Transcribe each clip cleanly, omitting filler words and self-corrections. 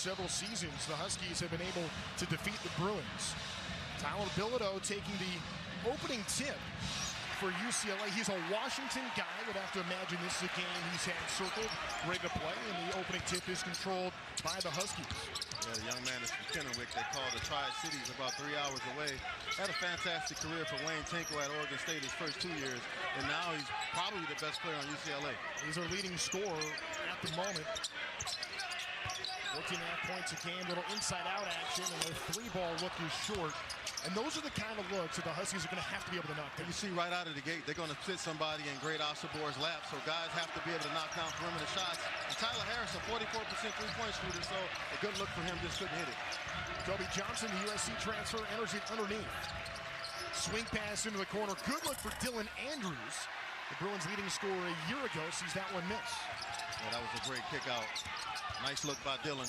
last several seasons, the Huskies have been able to defeat the Bruins. Tyler Bilodeau taking the opening tip for UCLA. He's a Washington guy. Would have to imagine this is a game he's had circled, ready to play, and the opening tip is controlled by the Huskies. Yeah, the young man is from Kennewick. They call the Tri-Cities, about 3 hours away. Had a fantastic career for Wayne Tinkle at Oregon State his first 2 years, and now he's probably the best player on UCLA. He's our leading scorer at the moment. 14.5 points a game, little inside-out action, and their three-ball look is short. And those are the kind of looks that the Huskies are going to have to be able to knock down. You see right out of the gate, they're going to fit somebody in Great Osabor's lap, so guys have to be able to knock down perimeter shots. And Tyler Harris, a 44% three-point shooter, so a good look for him, just couldn't hit it. Kobe Johnson, the USC transfer, enters it underneath. Swing pass into the corner. Good look for Dylan Andrews. The Bruins' leading scorer a year ago sees that one miss. Yeah, that was a great kick out. Nice look by Dylan.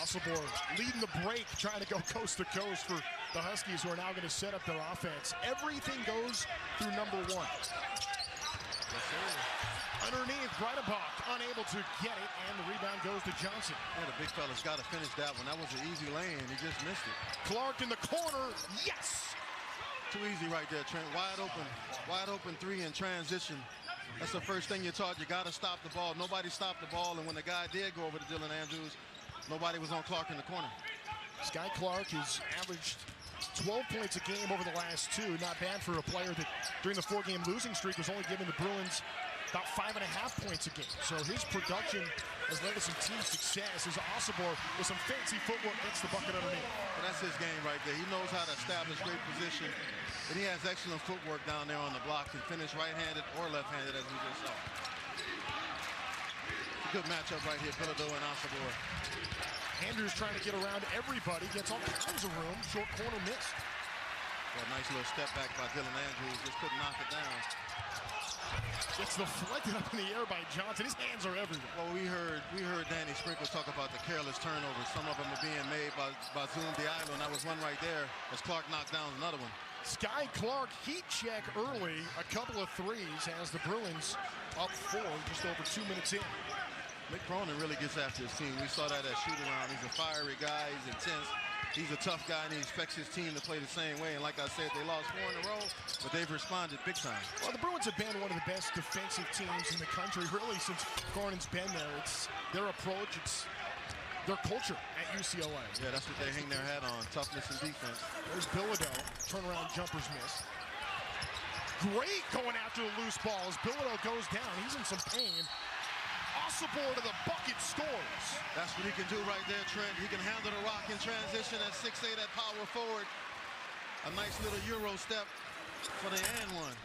Osabor leading the break, trying to go coast to coast for the Huskies, who are now going to set up their offense. Everything goes through number one. Yes, sir. Underneath, Breitebach unable to get it, and the rebound goes to Johnson. Yeah, the big fella's got to finish that one. That was an easy lane. He just missed it. Clark in the corner. Yes! Too easy right there, Trent. Wide open three in transition. That's the first thing you're taught. You got to stop the ball. Nobody stopped the ball, and when the guy did go over to Dylan Andrews, nobody was on Clark in the corner. Sky Clark has averaged 12 points a game over the last two. Not bad for a player that during the four-game losing streak was only giving the Bruins about 5.5 points a game. So his production has led to some team success as Osabor with some fancy footwork gets the bucket underneath. And that's his game right there. He knows how to establish great position. And he has excellent footwork down there on the block and finish right-handed or left-handed as we just saw. It's a good matchup right here, Bilodeau and Osabor. Andrews trying to get around everybody, gets all kinds of room, short corner missed. Well, nice little step back by Dylan Andrews, just couldn't knock it down. Gets deflected up in the air by Johnson. His hands are everywhere. Well, we heard Danny Sprinkle talk about the careless turnovers. Some of them are being made by Zoom Diallo, and that was one right there as Clark knocked down another one. Sky Clark heat check early, a couple of threes as the Bruins up 4 just over 2 minutes in. Mick Cronin really gets after his team. We saw that at shoot-around. He's a fiery guy. He's intense. He's a tough guy, and he expects his team to play the same way. And like I said, they lost 4 in a row, but they've responded big time. Well, the Bruins have been one of the best defensive teams in the country, really, since Cronin's been there. It's their approach. It's their culture at UCLA. Yeah, that's what they hang their hat on, toughness and defense. There's Bilodeau. Turnaround jumpers miss. Great going after the loose ball as Bilodeau goes down. He's in some pain. Osabor to the bucket, scores. That's what he can do right there, Trent. He can handle the rock in transition at 6'8" at power forward. A nice little Euro step for the and one.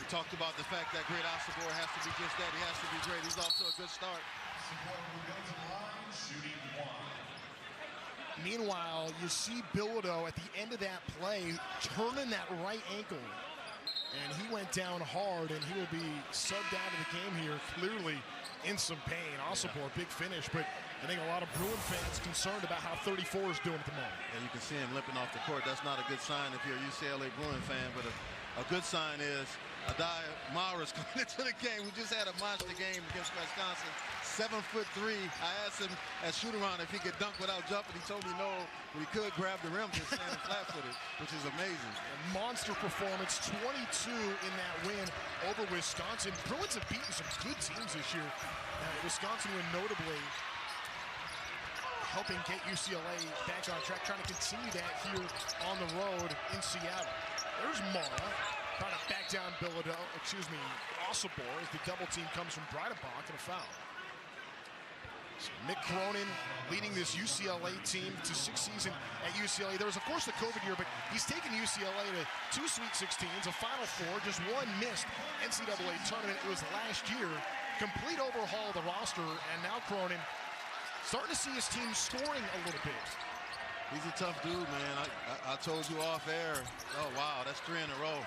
We talked about the fact that great Osabor has to be just that. He has to be great. He's off to a good start. Meanwhile, you see Bilodeau at the end of that play turning that right ankle. And he went down hard, and he will be subbed out of the game here, clearly in some pain. Osabor, big finish, but I think a lot of Bruin fans concerned about how 34 is doing at the moment. And you can see him limping off the court. That's not a good sign if you're a UCLA Bruin fan, but a good sign is Adai Mara's coming into the game. We just had a monster game against Wisconsin. 7'3". I asked him at shoot-around if he could dunk without jumping. He told me no, but he could grab the rim just standing flat-footed, which is amazing. A monster performance, 22 in that win over Wisconsin. Bruins have beaten some good teams this year. Wisconsin win notably helping get UCLA back on track, trying to continue that here on the road in Seattle. There's Mara trying to back down Osabor as the double team comes from Breitebach and a foul. So Mick Cronin leading this UCLA team to 6 seasons at UCLA. There was, of course, the COVID year, but he's taken UCLA to 2 Sweet 16s, a Final Four, just one missed NCAA tournament. It was last year. Complete overhaul of the roster, and now Cronin starting to see his team scoring a little bit. He's a tough dude, man. I told you off air. Oh, wow, that's 3 in a row.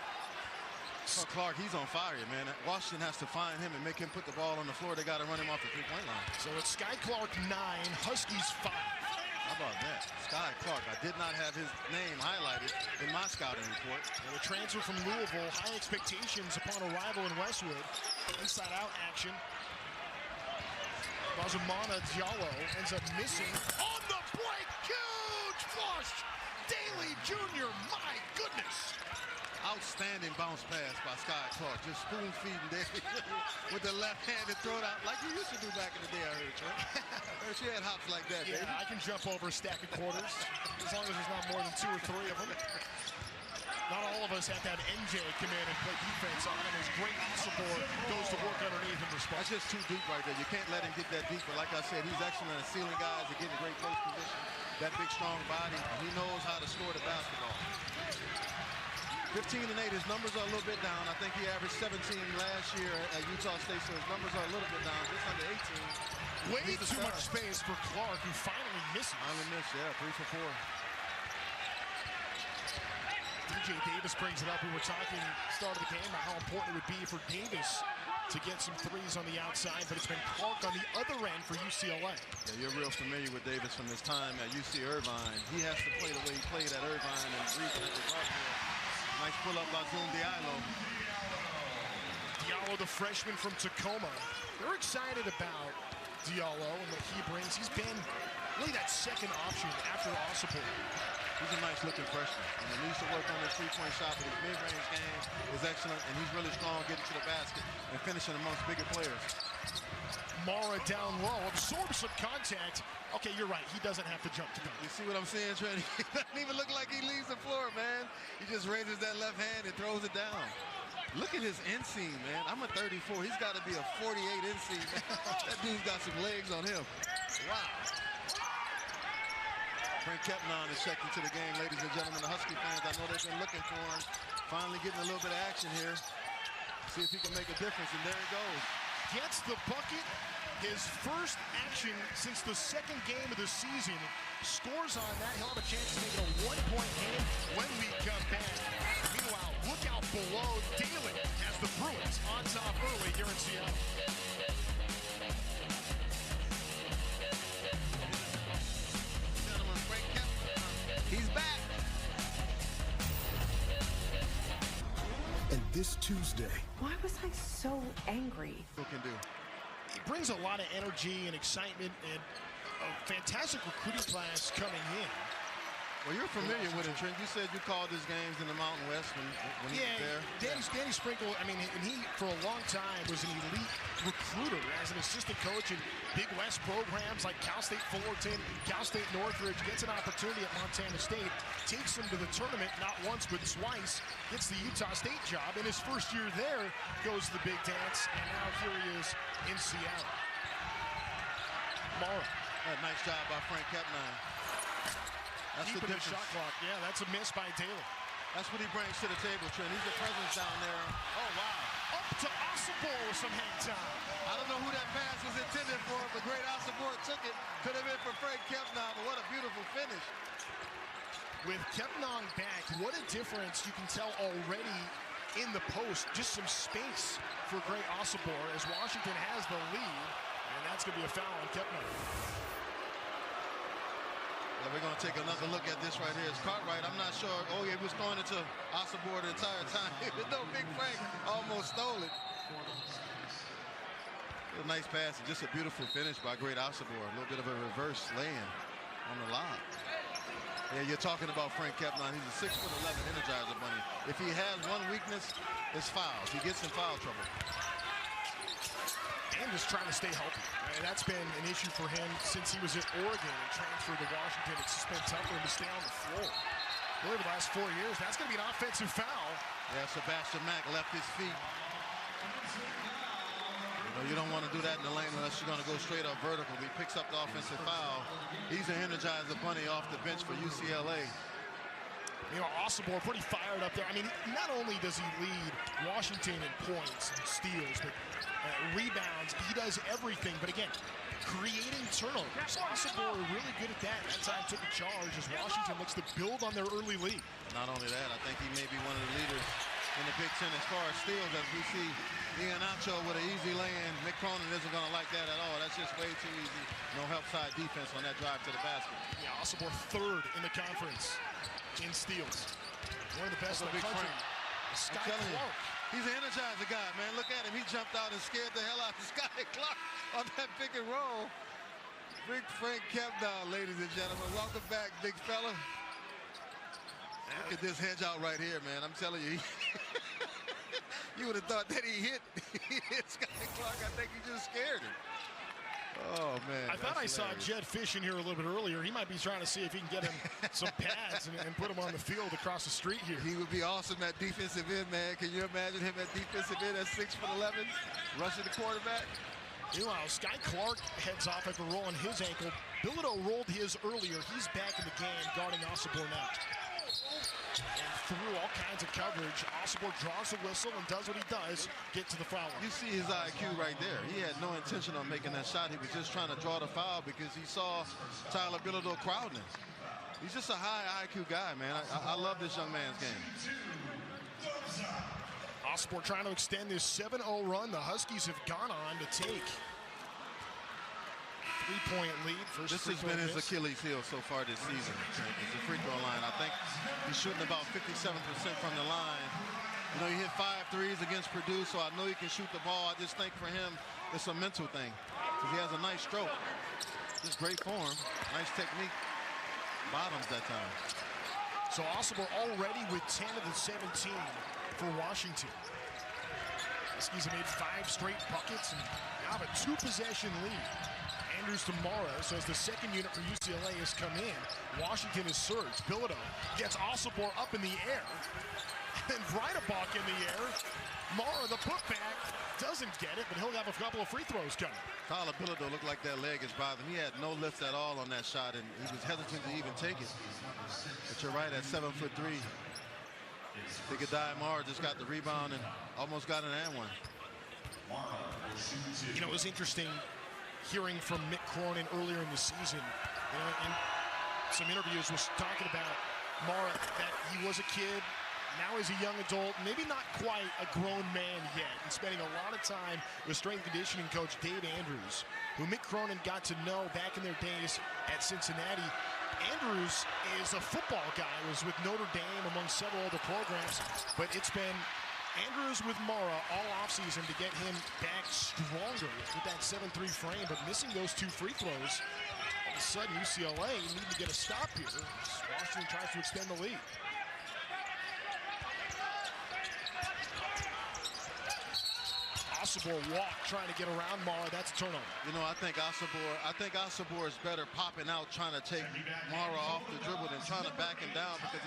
Clark, he's on fire, man. Washington has to find him and make him put the ball on the floor. They got to run him off the three-point line. So it's Sky Clark 9, Huskies 5. How about that? Sky Clark. I did not have his name highlighted in my scouting report. And the transfer from Louisville, high expectations upon arrival in Westwood. Inside-out action. Bazumana Diallo ends up missing on the break. Huge flush. Daly Jr., my goodness. Outstanding bounce pass by Sky Clark. Just spoon feeding Daly with the left hand and throw it out like you used to do back in the day, I heard, Trent. I heard you had hops like that, yeah, baby. I can jump over a stack of quarters as long as there's not more than 2 or 3 of them. Not all of us have to have NJ come in and play defense on him. His great Osibor goes to work underneath and responds. That's just too deep right there. You can't let him get that deep. But like I said, he's excellent at sealing guys and getting great post position. That big, strong body. He knows how to score the basketball. 15 and 8. His numbers are a little bit down. I think he averaged 17 last year at Utah State, so his numbers are a little bit down, just under 18. Way too much space for Clark, who finally misses. Finally missed, yeah, 3 for 4. DJ Davis brings it up. We were talking start of the game about how important it would be for Davis to get some threes on the outside, but it's been Clark on the other end for UCLA. Yeah, you're real familiar with Davis from his time at UC Irvine. He has to play the way he played at Irvine and Region at the Garfield. Nice pull up by Zoom Diallo. Diallo, the freshman from Tacoma. They're excited about Diallo and what he brings. He's been really that second option after Osibor. He's a nice-looking freshman, and he needs to work on his three-point shot, but his mid-range game is excellent, and he's really strong getting to the basket and finishing amongst bigger players. Mara down low, absorbs some contact. Okay, you're right. He doesn't have to jump to dunk. You see what I'm saying, Trent? He doesn't even look like he leaves the floor, man. He just raises that left hand and throws it down. Look at his inseam, man. I'm a 34. He's got to be a 48 inseam. That dude's got some legs on him. Wow. Frank Kepnon is checked into the game, ladies and gentlemen. The Husky fans, I know they've been looking for him. Finally getting a little bit of action here. See if he can make a difference, and there he goes. Gets the bucket. His first action since the second game of the season. Scores on that. He'll have a chance to make it a 1-point game when we come back. Meanwhile, look out below Daly as the Bruins on top early here in Seattle. He's back. And this Tuesday, why was I so angry? Who can do? It brings a lot of energy and excitement and a fantastic recruiting class coming in. Well, you're familiar with it, Trent. You said you called his games in the Mountain West when he was there. Danny Sprinkle, I mean, and he, for a long time, was an elite recruiter as an assistant coach in Big West programs like Cal State Fullerton, Cal State Northridge, gets an opportunity at Montana State, takes him to the tournament not once but twice, gets the Utah State job. In his first year there, goes to the big dance, and now here he is in Seattle. Mara. Nice job by Frank Kepnon. That's the difference. Shot clock. Yeah, that's a miss by Daly. That's what he brings to the table, Trent. He's a presence down there. Oh, wow. Up to Osibor with some hang time. I don't know who that pass was intended for, but great Osibor took it. Could have been for Frank Kepnon, but what a beautiful finish. With Kepnon back, what a difference you can tell already in the post. Just some space for great Osibor as Washington has the lead, and that's going to be a foul on Kepnon. We're going to take another look at this right here. It's Cartwright. I'm not sure. Oh, yeah, he was throwing it to Osibor the entire time. No, Big Frank almost stole it. A nice pass and just a beautiful finish by great Osibor. A little bit of a reverse lay-in on the lob. Yeah, you're talking about Frank Kepnon. He's a 6'11" Energizer Bunny. If he has one weakness, it's fouls. He gets in foul trouble. And just trying to stay healthy. And that's been an issue for him since he was at Oregon and transferred to Washington. It's just been tough for him to stay on the floor. Really, the last 4 years, that's going to be an offensive foul. Yeah, Sebastian Mack left his feet. You don't want to do that in the lane unless you're going to go straight up vertical. He picks up the offensive foul. He's an Energizer Bunny off the bench for UCLA. You know, Osibor pretty fired up there. I mean, not only does he lead Washington in points and steals, but rebounds, he does everything. But again, creating turnovers. Osibor really good at that. That time took a charge as Washington looks to build on their early lead. Not only that, I think he may be one of the leaders in the Big Ten as far as steals, as we see Ian Acho with an easy lay-in. Mick Cronin isn't going to like that at all. That's just way too easy. No help side defense on that drive to the basket. Yeah, Osibor third in the conference in steals. One of the best in the country. Sky Clark He's an energizer guy, man. Look at him. He jumped out and scared the hell out of Sky Clark on that pick and roll. Big Frank Kempdown, ladies and gentlemen. Welcome back, big fella. Look at this hedge out right here, man. I'm telling you, you would have thought that he hit Sky Clark. I think he just scared him. Oh, man. I thought I saw Jed Fish in here a little bit earlier. He might be trying to see if he can get him some pads and put him on the field across the street here. He would be awesome at defensive end, man. Can you imagine him at defensive end at 6'11", rushing the quarterback? Meanwhile, Sky Clark heads off after rolling his ankle. Bilodeau rolled his earlier. He's back in the game, guarding Osobor now. And through all kinds of coverage, Osobor draws the whistle and does what he does, get to the foul line. You see his IQ right there. He had no intention on making that shot. He was just trying to draw the foul because he saw Tyler Bilodeau crowding him. He's just a high IQ guy, man. I love this young man's game. Osobor trying to extend this 7-0 run. The Huskies have gone on to take 3-point lead. This has been his Achilles heel so far this season. It's the free throw line. I think he's shooting about 57% from the line. You know, he hit 5 threes against Purdue, so I know he can shoot the ball. I just think for him, it's a mental thing because he has a nice stroke. Just great form, nice technique. Bottoms that time. So Osobor already with 10 of the 17 for Washington. Huskies have made 5 straight buckets and now have a 2-possession lead. Andrews to Morris as the second unit for UCLA has come in. Washington is surged. Bilodeau gets Osobor up in the air. And Breitbach in the air. Mara, the putback, doesn't get it, but he'll have a couple of free throws coming. Tyler Bilodeau looked like that leg is bothering him. He had no lift at all on that shot, and he was hesitant to even take it. But you're right, at 7'3". Bigadai Mara just got the rebound and almost got an and one. You know, it was interesting hearing from Mick Cronin earlier in the season. You know, in some interviews was talking about Mara, that he was a kid, now he's a young adult, maybe not quite a grown man yet, and spending a lot of time with strength and conditioning coach Dave Andrews, who Mick Cronin got to know back in their days at Cincinnati. Andrews is a football guy, was with Notre Dame among several other programs, but it's been Andrews with Mara all offseason to get him back stronger with that 7'3" frame, but missing those 2 free throws. All of a sudden, UCLA need to get a stop here. Washington tries to extend the lead. Osobor walk trying to get around Mara. That's a turnover. You know, I think Osobor is better popping out trying to take Mara off the dribble than trying to back him down because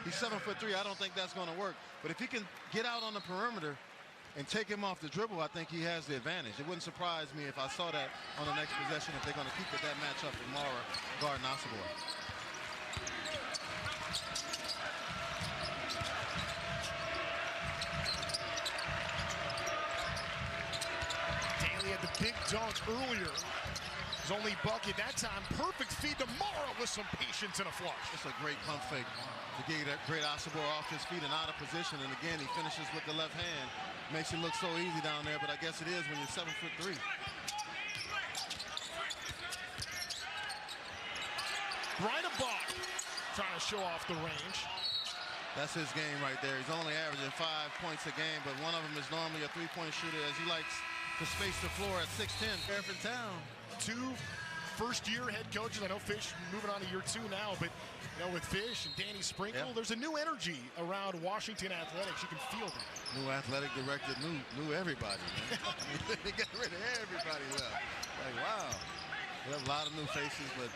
he's 7'3". I don't think that's going to work. But if he can get out on the perimeter and take him off the dribble, I think he has the advantage. It wouldn't surprise me if I saw that on the next possession if they're going to keep it that matchup with Mara guarding Osobor. Had the big dunk earlier. His only bucket that time. Perfect feed to Mara with some patience and a flush. It's a great pump fake to get that great Osobor off his feet and out of position. And again, he finishes with the left hand. Makes it look so easy down there, but I guess it is when you're 7'3". Breitbach trying to show off the range. That's his game right there. He's only averaging 5 points a game, but one of them is normally a 3-point shooter as he likes to space the floor at 6'10", Sheriff in town. 2 first-year head coaches. I know Fish moving on to year 2 now, but you know, with Fish and Danny Sprinkle, there's a new energy around Washington athletics. You can feel that. New athletic director, knew everybody, man. They got rid of everybody left. Like, wow. We have a lot of new faces, but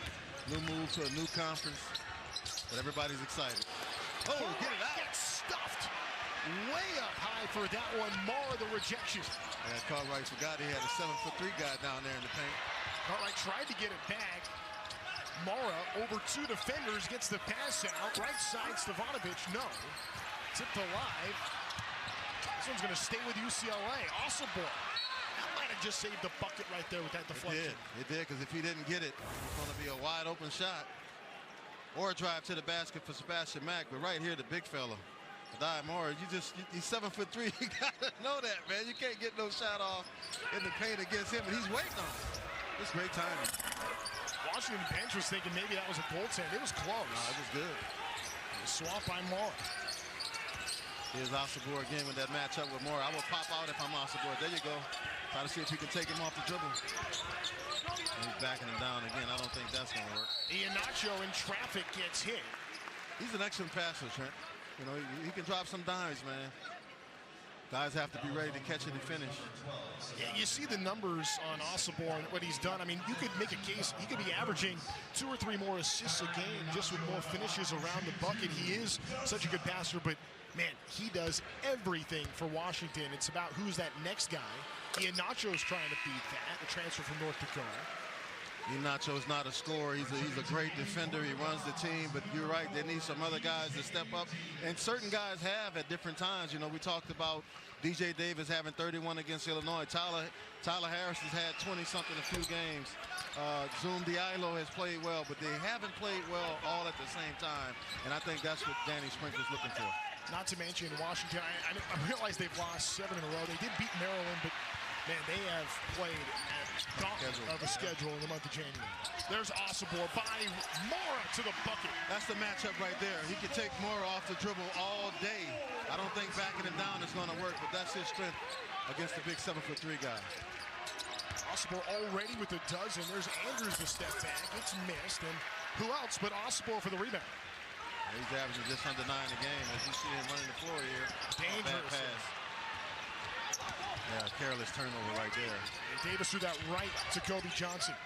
new move to a new conference. But everybody's excited. Oh, get it out. Gets stuffed. Way up high for that one. Mara the rejection. Yeah, Cartwright forgot he had a 7'3" guy down there in the paint. Cartwright tried to get it back. Mara over 2 defenders, gets the pass out. Right side, Stevanovic, no. Tipped alive. This one's going to stay with UCLA. Osobor. That might have just saved the bucket right there with that deflection. It did, because if he didn't get it, it's going to be a wide open shot. Or a drive to the basket for Sebastian Mack. But right here, the big fella. Mara, he's 7'3". You gotta know that, man. You can't get no shot off in the paint against him, but he's waiting on it. It's great timing. Washington bench was thinking maybe that was a goaltend. It was close. No, it was good. Swap by Mara. Here's Osabor again with that matchup with Moore. I will pop out if I'm Osabor. There you go. Try to see if he can take him off the dribble. And he's backing him down again. I don't think that's going to work. Iheanacho in traffic gets hit. He's an excellent passer, Trent. You know, he can drop some dimes, man. Guys have to be ready to catch it and finish. Yeah, you see the numbers on Osabor and what he's done. I mean, you could make a case. He could be averaging 2 or 3 more assists a game just with more finishes around the bucket. He is such a good passer, but man, he does everything for Washington. It's about who's that next guy. Iheanacho's trying to beat that, the transfer from North Dakota. Iheanacho's not a scorer. He's a great defender. He runs the team, but you're right. They need some other guys to step up, and certain guys have at different times. You know, we talked about DJ Davis having 31 against Illinois. Tyler Harris has had 20-something a few games. Zoom Diallo has played well, but they haven't played well all at the same time, and I think that's what Danny Sprinkler's looking for. Not to mention Washington, I realize they've lost 7 in a row. They did beat Maryland, but man, they have played at gauntlet of a schedule in the month of January. There's Osabor by Mora to the bucket. That's the matchup right there. He can take Mora off the dribble all day. I don't think backing him down is going to work, but that's his strength against the big 7'3" guy. Osabor already with a dozen. There's Andrews the step back. It's missed, and who else but Osabor for the rebound? He's averaging just under 9 a game as you see him running the floor here. Dangerous. Bad pass. Yeah, careless turnover right there. And Davis threw that right to Kobe Johnson.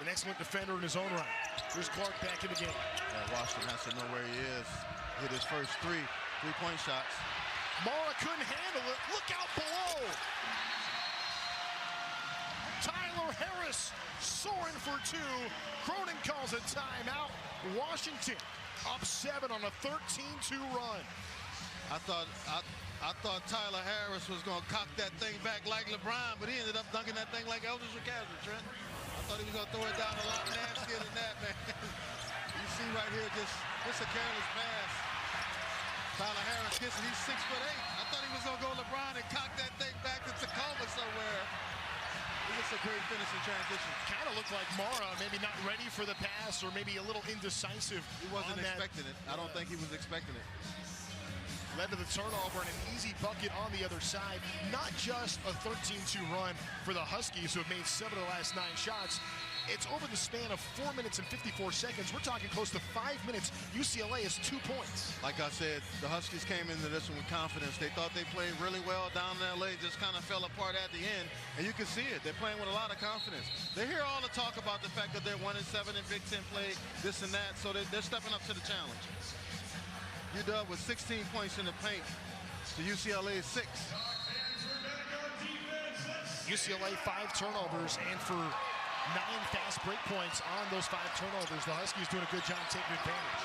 An excellent defender in his own right. Here's Clark back in the game. Yeah, Washington has to know where he is. Hit his first three-point shots. Mora couldn't handle it. Look out below. Tyler Harris soaring for 2. Cronin calls a timeout. Washington up 7 on a 13-2 run. I thought Tyler Harris was going to cock that thing back like LeBron, but he ended up dunking that thing like Eldridge McCaffrey, Trent. I thought he was going to throw it down a lot nastier than that, man. You see right here, just a careless pass. Tyler Harris gets it. He's 6'8". I thought he was going to go LeBron and cock that thing back to Tacoma somewhere. It's a great finish in transition. Kind of looked like Mora, maybe not ready for the pass or maybe a little indecisive. He wasn't expecting it. I don't think he was expecting it. Led to the turnover and an easy bucket on the other side. Not just a 13-2 run for the Huskies, who have made 7 of the last 9 shots. It's over the span of 4 minutes and 54 seconds. We're talking close to 5 minutes. UCLA is 2 points. Like I said, the Huskies came into this one with confidence. They thought they played really well down in L.A., just kind of fell apart at the end. And you can see it. They're playing with a lot of confidence. They hear all the talk about the fact that they're 1-7 in Big Ten play, this and that, so they're stepping up to the challenge. UW with 16 points in the paint to UCLA's 6. UCLA 5 turnovers, and for 9 fast break points on those 5 turnovers. The Huskies doing a good job taking advantage.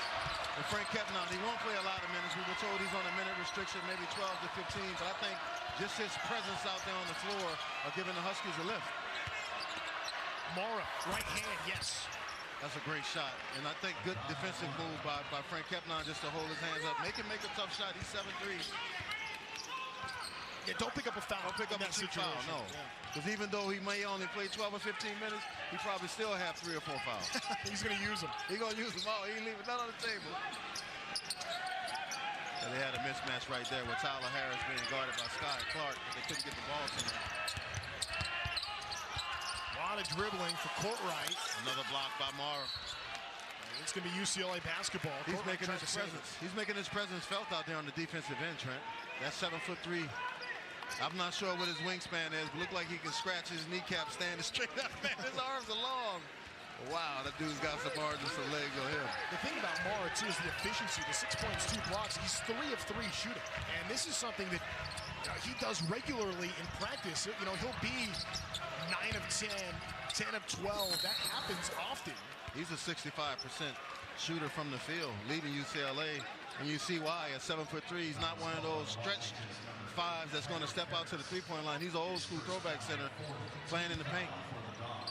And Frank Kepnon, he won't play a lot of minutes. We were told he's on a minute restriction, maybe 12 to 15, but I think just his presence out there on the floor are giving the Huskies a lift. Mora, right hand, yes. That's a great shot, and I think good defensive move by Frank Kepnon just to hold his hands up. Make him make a tough shot. He's 7'3". Yeah, don't pick up a foul. Don't pick up a cheap foul, no. Because even though he may only play 12 or 15 minutes, he probably still have 3 or 4 fouls. He's going to use them. He's going to use them all. He ain't leaving none on the table. And they had a mismatch right there with Tyler Harris being guarded by Sky Clark, but they couldn't get the ball to him. A lot of dribbling for Courtright. Another block by Mara. It's going to be UCLA basketball. He's making his presence. He's making his presence felt out there on the defensive end, Trent. That's 7'3". I'm not sure what his wingspan is, but look like he can scratch his kneecap standing straight up, man. His arms are long. Wow, that dude's got some margins of legs on him. The thing about Mara, too, is the efficiency. The 6 points, 2 blocks. He's 3 of 3 shooting. And this is something that he does regularly in practice. You know, he'll be 9 of 10, 10 of 12. That happens often. He's a 65% shooter from the field, leading UCLA. And you see why. At 7'3", he's not one of those stretched 5s that's going to step out to the three-point line. He's an old-school throwback center playing in the paint.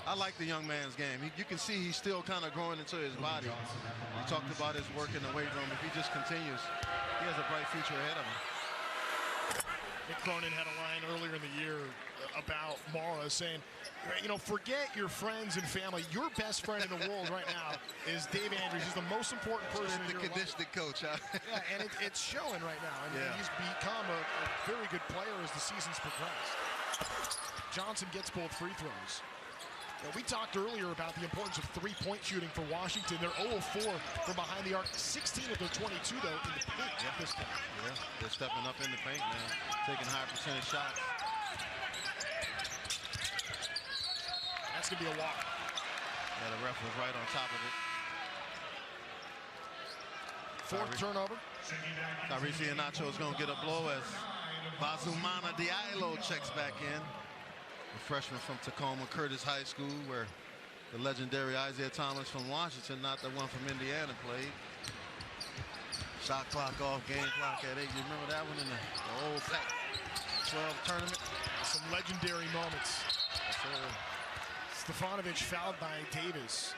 I like the young man's game. You can see he's still kind of growing into his body. We talked about his work in the weight room. If he just continues, he has a bright future ahead of him. Nick Cronin had a line earlier in the year about Mara saying, you know, forget your friends and family. Your best friend in the world right now is Dave Andrews. He's the most important person in your life. The conditioning coach, huh? Yeah, and it's showing right now. I mean, he's become a very good player as the season's progressed. Johnson gets both free throws. Now, we talked earlier about the importance of three-point shooting for Washington. They're 0-4 from behind the arc. 16 of their 22, though, in the paint at this point. Yeah, they're stepping up in the paint, man. Taking high percentage shots. That's going to be a walk. Yeah, the ref was right on top of it. Fourth turnover. Tyrese Iheanacho is going to get a blow as Bazumana Diallo checks back in. A freshman from Tacoma Curtis High School, where the legendary Isaiah Thomas from Washington, not the one from Indiana, played. Shot clock off, game clock at 8. You remember that one in the old Pac-12 tournament? Some legendary moments. Stefanovic fouled by Davis.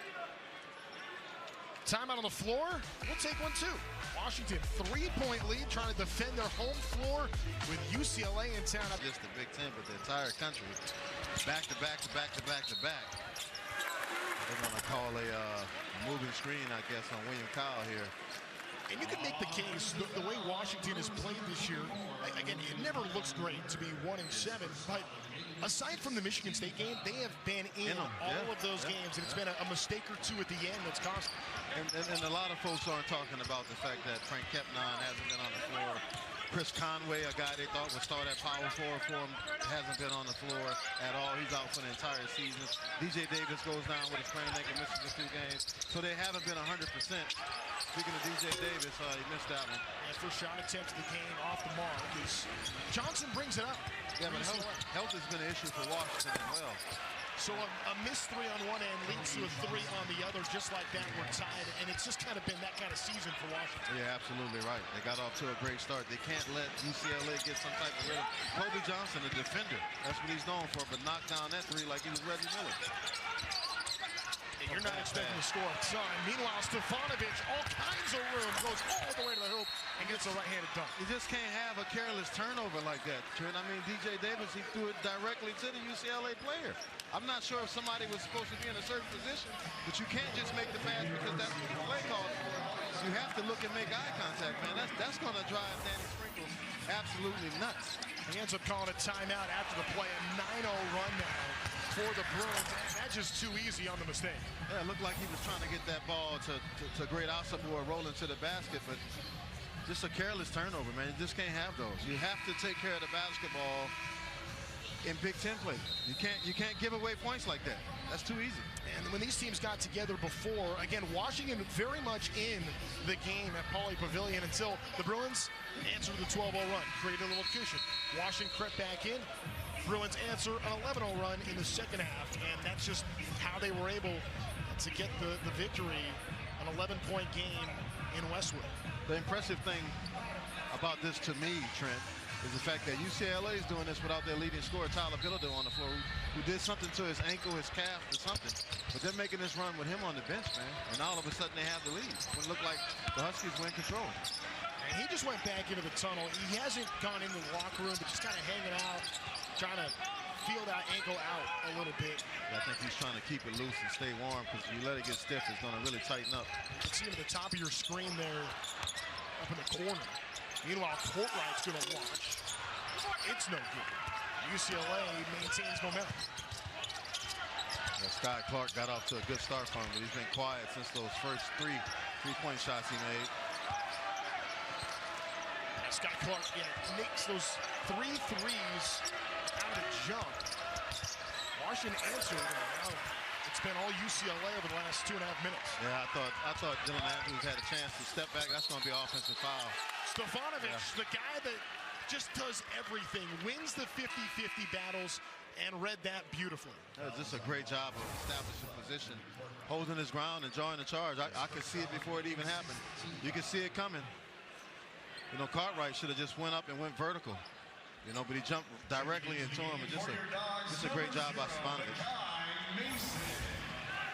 Timeout on the floor. We'll take one too. Washington, 3-point lead, trying to defend their home floor with UCLA in town. Just the Big Ten, but the entire country. Back to back to back to back to back. They're going to call a moving screen, I guess, on William Kyle here. And you can make the case, the way Washington has played this year, again, it never looks great to be 1-7, but aside from the Michigan State game, they have been in all of those games, and it's been a mistake or two at the end that's cost. And a lot of folks aren't talking about the fact that Frank Kepnon hasn't been on the floor. Chris Conway, a guy they thought would start at power forward for him, hasn't been on the floor at all. He's out for the entire season. DJ Davis goes down with a sprained ankle, misses a few games. So they haven't been 100%. Speaking of DJ Davis, he missed that one. And first shot attempt of the game off the mark is Johnson brings it up. Yeah, but health has been an issue for Washington as well. So a missed three on one end leads to a three on the other, just like that. We're tied, and it's just kind of been that kind of season for Washington. Yeah, absolutely right. They got off to a great start. They can't let UCLA get some type of rhythm. Kobe Johnson, a defender, that's what he's known for, but knocked down that three like he was Reggie Miller. And you're not expecting to score a ton. Meanwhile, Stefanovic, all kinds of room, goes all the way to the hoop and gets a right-handed dunk. You just can't have a careless turnover like that, Trent. I mean, DJ Davis, he threw it directly to the UCLA player. I'm not sure if somebody was supposed to be in a certain position, but you can't just make the pass because that's what the play calls for. You have to look and make eye contact, man. That's going to drive Danny Sprinkles absolutely nuts. He ends up calling a timeout after the play, a 9-0 run now for the Bruins. That's just too easy on the mistake. Yeah, it looked like he was trying to get that ball to Great Osabor rolling to the basket, but just a careless turnover, man. You just can't have those. You have to take care of the basketball in Big Ten play. You can't give away points like that. That's too easy. And when these teams got together before, again, Washington very much in the game at Pauley Pavilion until the Bruins answered the 12-0 run, created a little cushion. Washington crept back in. Bruins answer an 11-0 run in the second half, and that's just how they were able to get the victory, an 11-point game in Westwood. The impressive thing about this to me, Trent, is the fact that UCLA is doing this without their leading scorer, Tyler Bilodeau, on the floor, who did something to his ankle, his calf, or something. But they're making this run with him on the bench, man. And all of a sudden they have the lead. It looked like the Huskies were in control. And he just went back into the tunnel. He hasn't gone into the locker room, but just kind of hanging out, trying to feel that ankle out a little bit. I think he's trying to keep it loose and stay warm, because if you let it get stiff, it's going to really tighten up. You can see him at the top of your screen there, up in the corner. Meanwhile, Courtwright's going to watch. It's no good. UCLA maintains momentum. Scott Clark got off to a good start for him, but he's been quiet since those first three-point shots he made. Yeah, Scott Clark makes those 3 threes out of the jump. Washington answered. Now it's been all UCLA over the last 2.5 minutes. Yeah, I thought Dylan Andrews had a chance to step back. That's going to be an offensive foul. Stefanovic, the guy that just does everything, wins the 50-50 battles, and read that beautifully. That's just a great job of establishing position, holding his ground, and drawing the charge. I could see it before it even happened. You could see it coming. You know, Cartwright should have just went up and went vertical. You know, but he jumped directly into him. And just a great job by Stefanovic.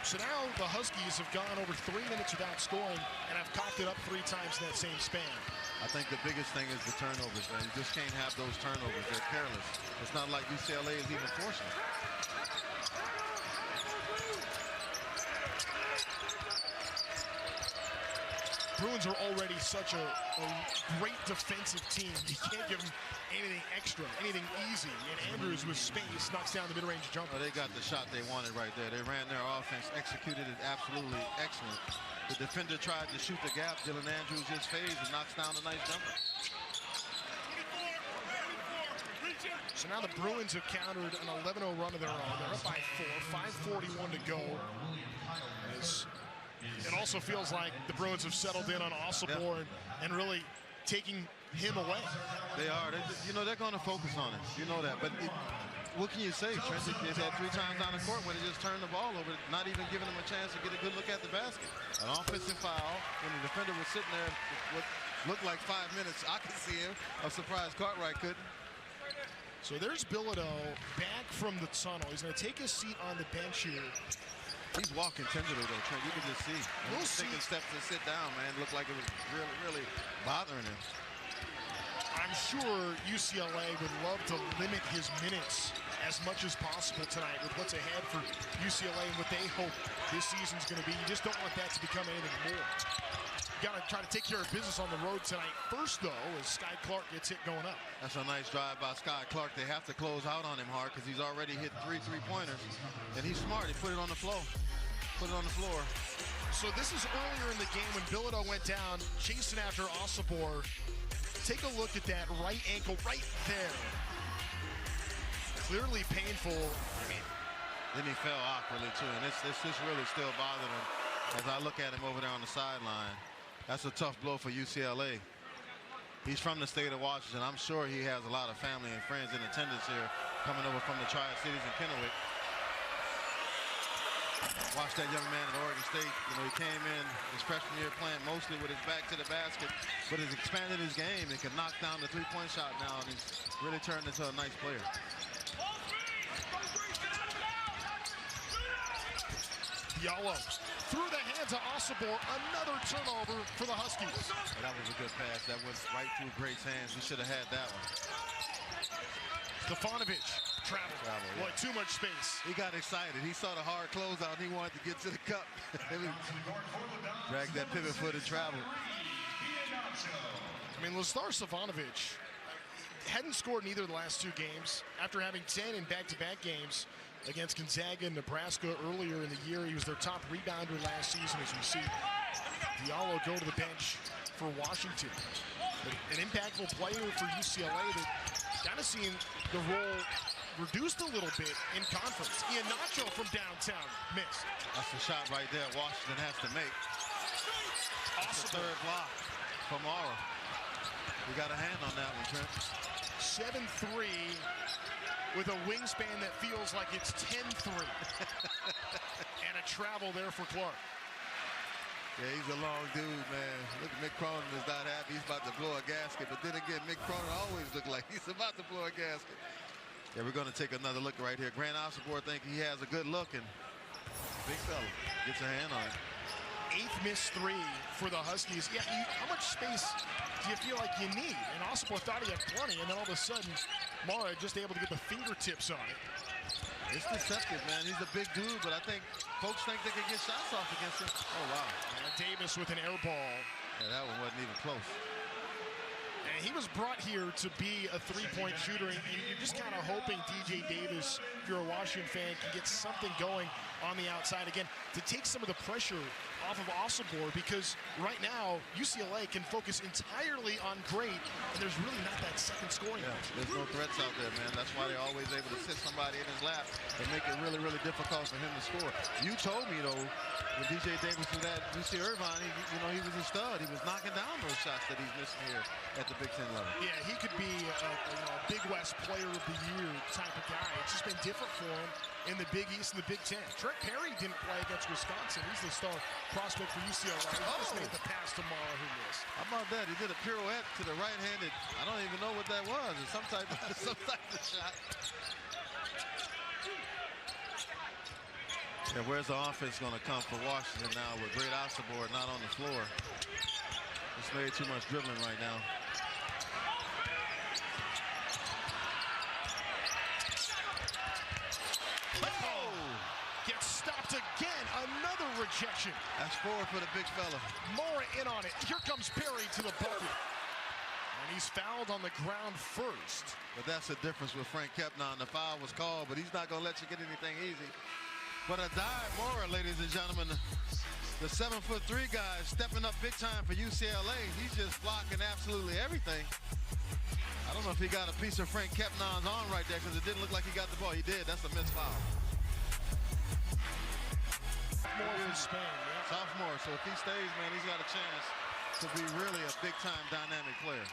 So now the Huskies have gone over 3 minutes without scoring and have coughed it up 3 times in that same span. I think the biggest thing is the turnovers, man. You just can't have those turnovers. They're careless. It's not like UCLA is even forcing it. Bruins are already such a great defensive team. You can't give them anything extra, anything easy. And Andrews with space knocks down the mid-range jumper. Well, they got the shot they wanted right there. They ran their offense, executed it absolutely excellent. The defender tried to shoot the gap. Dylan Andrews just fades and knocks down a nice jumper. So now the Bruins have countered an 11-0 run of their own. They're up by 4, 5:41 to go. As it also feels like the Bruins have settled in on Osobor and really taking him away. They are. They're going to focus on it. You know that. But what can you say, Trent? They've had 3 times down the court where they just turned the ball over, not even giving them a chance to get a good look at the basket. An offensive foul when the defender was sitting there what looked like 5 minutes. I could see him. I'm surprised Cartwright couldn't. So there's Bilodeau back from the tunnel. He's going to take his seat on the bench here. He's walking tenderly, though, Trent. You can just see. He's taking steps to sit down, man. Looked like it was really, really bothering him. I'm sure UCLA would love to limit his minutes as much as possible tonight with what's ahead for UCLA and what they hope this season's going to be. You just don't want that to become anything more. Got to try to take care of business on the road tonight. First, though, as Sky Clark gets hit going up. That's a nice drive by Sky Clark. They have to close out on him hard because he's already hit 3 3-pointers. And he's smart. He put it on the floor. Put it on the floor. So this is earlier in the game when Bilodeau went down, chasing after Osobor. Take a look at that right ankle right there. Clearly painful. I mean, then he fell awkwardly, too. And this really still bothered him as I look at him over there on the sideline. That's a tough blow for UCLA. He's from the state of Washington. I'm sure he has a lot of family and friends in attendance here coming over from the Tri-Cities and Kennewick. Watch that young man at Oregon State. He came in his freshman year playing mostly with his back to the basket, but has expanded his game and can knock down the 3-point shot now, and he's really turned into a nice player. Diallo through the hands of Osobor. Another turnover for the Huskies. That was a good pass. That went right through Great's hands. He should have had that one. Stefanovic traveled. Boy, too much space. He got excited. He saw the hard closeout. He wanted to get to the cup. Dragged that pivot foot and traveled. I mean, Lazar Stefanovic hadn't scored in either of the last 2 games. After having 10 in back-to-back games against Gonzaga and Nebraska earlier in the year, he was their top rebounder last season, as we see Diallo go to the bench for Washington. But an impactful player for UCLA that kind of seeing the role reduced a little bit in conference. Iheanacho from downtown missed. That's the shot right there Washington has to make. That's the 3rd block from Mara. We got a hand on that one, Trent. 7-3 with a wingspan that feels like it's 10-3. And a travel there for Clark. Yeah, he's a long dude, man. Look, Mick Cronin is not happy. He's about to blow a gasket. But then again, Mick Cronin always looked like he's about to blow a gasket. Yeah, we're going to take another look right here. Grant Osobor think he has a good look, and big fella gets a hand on it. 8th missed 3 for the Huskies. Yeah, how much space do you feel like you need? And Osobor thought he had plenty, and then all of a sudden, Mara just able to get the fingertips on it. It's deceptive, man. He's a big dude, but I think folks think they can get shots off against him. Oh, wow. Davis with an air ball. Yeah, that one wasn't even close. And he was brought here to be a 3-point shooter, and you're just kind of hoping DJ Davis, if you're a Washington fan, can get something going on the outside again to take some of the pressure off of Osobor, because right now UCLA can focus entirely on Great, and there's really not that second scoring. Yeah, there's no threats out there, man. That's why they're always able to sit somebody in his lap and make it really, really difficult for him to score. You told me, though, when DJ Davis was at UC Irvine, he was a stud. He was knocking down those shots that he's missing here at the Big Ten level. Yeah, he could be a Big West Player of the Year type of guy. It's just been different for him in the Big East and the Big Ten. Trent Perry didn't play against Wisconsin. He's the star prospect for UCLA. He just made the pass to Mara, who missed. How about that? He did a pirouette to the right-handed. I don't even know what that was. It's some type of shot. Yeah, where's the offense going to come for Washington now with Great Osobor not on the floor? It's way too much dribbling right now. Oh! Gets stopped again. Another rejection. That's 4 for the big fella. Mora in on it. Here comes Perry to the bucket. And he's fouled on the ground first. But that's the difference with Frank Kepnon. The foul was called, but he's not going to let you get anything easy. But a dive Mora, ladies and gentlemen. The 7'3" guy is stepping up big time for UCLA. He's just blocking absolutely everything. I don't know if he got a piece of Frank Kepnon's arm right there because it didn't look like he got the ball. He did. That's a missed foul. More from Spain, yeah. Sophomore, so if he stays, man, he's got a chance to be really a big-time dynamic player.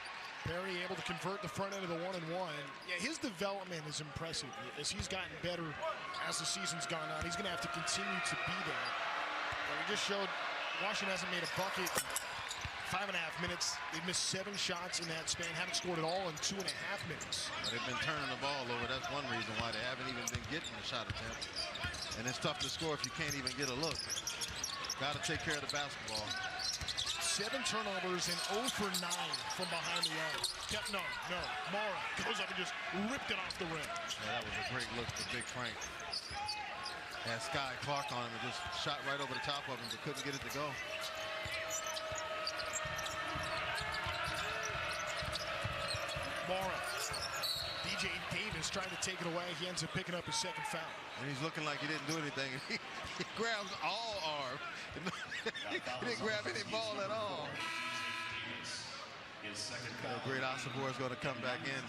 Perry able to convert the front end of the 1-and-1. Yeah, his development is impressive. As he's gotten better as the season's gone on, he's going to have to continue to be that. But we just showed Washington hasn't made a bucket in 5.5 minutes. They've missed 7 shots in that span, haven't scored at all in 2.5 minutes. They've been turning the ball over. That's one reason why they haven't even been getting a shot attempt. And it's tough to score if you can't even get a look. Got to take care of the basketball. 7 turnovers and 0 for 9 from behind the arc. Kepnon, no. Mara goes up and just ripped it off the rim. Yeah, that was a great look for Big Frank. Had Sky Clark on him and just shot right over the top of him, but couldn't get it to go. Mara. DJ Davis trying to take it away. He ends up picking up his second foul. And he's looking like he didn't do anything. He grabs all arm. He didn't grab any ball at all. Great Osibor is going to come back in.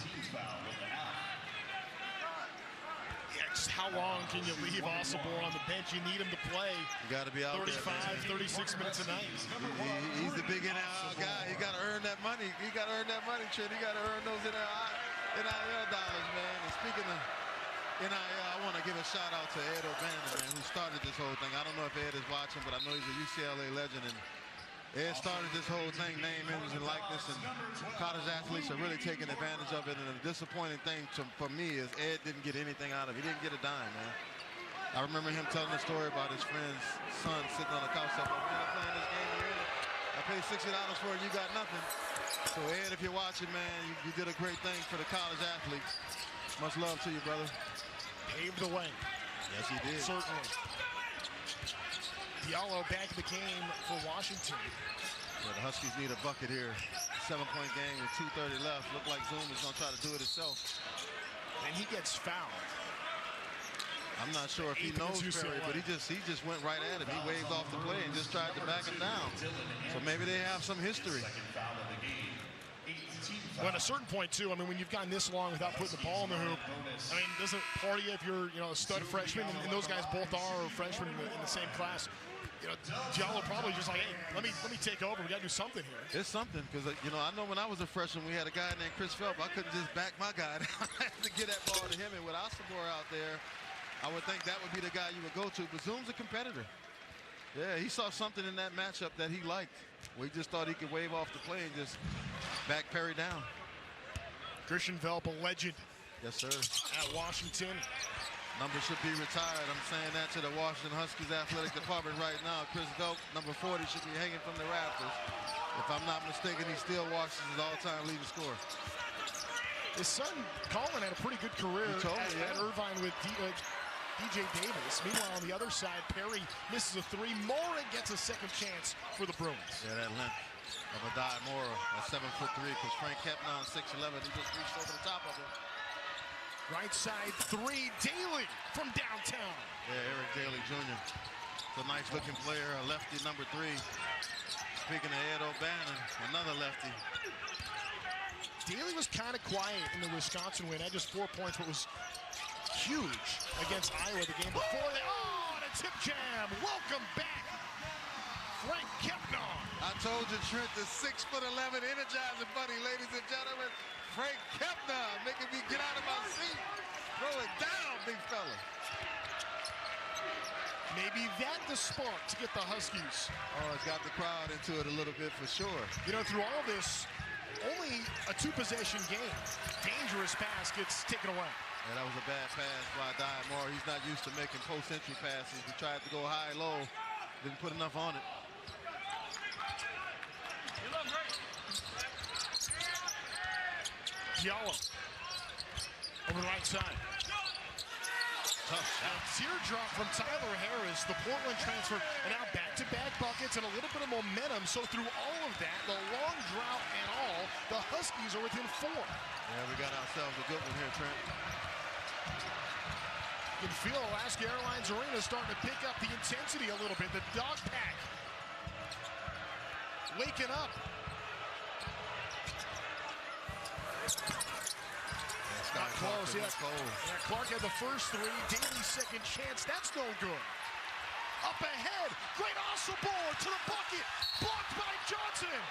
Yeah, just how long can you leave Osibor on the bench? You need him to play. You got to be out 35, 36 minutes a night. He's the big NIL guy. He got to earn that money. He got to earn that money, Trent. He got to earn those NIL dollars, man. And speaking of NIL, I want to give a shout out to Ed O'Bannon, man, who started this whole thing. I don't know if Ed is watching, but I know he's a UCLA legend. And Ed started this whole thing, name, image, and likeness, and college athletes are really taking advantage of it. And the disappointing thing for me is Ed didn't get anything out of it. He didn't get a dime, man. I remember him telling a story about his friend's son sitting on the couch saying, man, I'm playing this game, you're in it. I paid $60 for it, you got nothing. So Ed, if you're watching, man, you did a great thing for the college athletes. Much love to you, brother. Paved the way. Yes, he did. Certainly. Diallo back in the game for Washington. Yeah, the Huskies need a bucket here. 7-point game with 2:30 left. Look like Zoom is going to try to do it himself. And he gets fouled. I'm not sure if he knows Perry, but he just went right at him. He waved off the play and just tried to back him down. So maybe they have some history. Well, at a certain point, too, I mean, when you've gone this long without putting the ball in the hoop, I mean, does it party if you're, a stud freshman, and those guys both are freshmen in the same class? Diallo probably just like, hey, let me take over. We got to do something here. It's something because, I know when I was a freshman, we had a guy named Chris Phelps. I couldn't just back my guy. I had to get that ball to him. And with Osibor out there, I would think that would be the guy you would go to. But Zoom's a competitor. Yeah, he saw something in that matchup that he liked. We just thought he could wave off the play and just back Perry down. Christian Velp, a legend. Yes, sir. At Washington. Number should be retired. I'm saying that to the Washington Huskies athletic department right now. Chris Velp, number 40, should be hanging from the rafters. If I'm not mistaken, he still Washington's all-time leading scorer. His son, Colin, had a pretty good career at Irvine with DJ Davis. Meanwhile, on the other side, Perry misses a 3. Mora gets a second chance for the Bruins. Yeah, that length of Adai Mora, a 7'3", because Frank Kepnon, 6'11", he just reached over the top of him. Right side 3, Daly from downtown. Yeah, Eric Daly Jr. It's a nice-looking player, a lefty, number 3. Speaking of Ed O'Bannon, another lefty. Daly was kind of quiet in the Wisconsin win. Had just 4 points, but was huge against Iowa the game before. And a tip jam. Welcome back, Frank Kepnon. I told you, Trent, the 6'11" energizing buddy, ladies and gentlemen. Frank Kepnon making me get out of my seat. Throw it down, big fella. Maybe that the spark to get the Huskies. Oh, it's got the crowd into it a little bit for sure. Through all this, only a 2-possession game. Dangerous pass gets taken away. Yeah, that was a bad pass by Adai Mora. He's not used to making post-entry passes. He tried to go high-low, didn't put enough on it. Diallo over the right side. Tough shot. Teardrop from Tyler Harris, the Portland transfer, and now back-to-back buckets and a little bit of momentum. So through all of that, the long drought and all, the Huskies are within 4. Yeah, we got ourselves a good one here, Trent. You can feel Alaska Airlines Arena starting to pick up the intensity a little bit. The dog pack waking up. Not close yet. Yeah, Clark had the first 3. Daly's second chance. That's no good. Up ahead. Great Osobor to the bucket. Blocked by Johnson.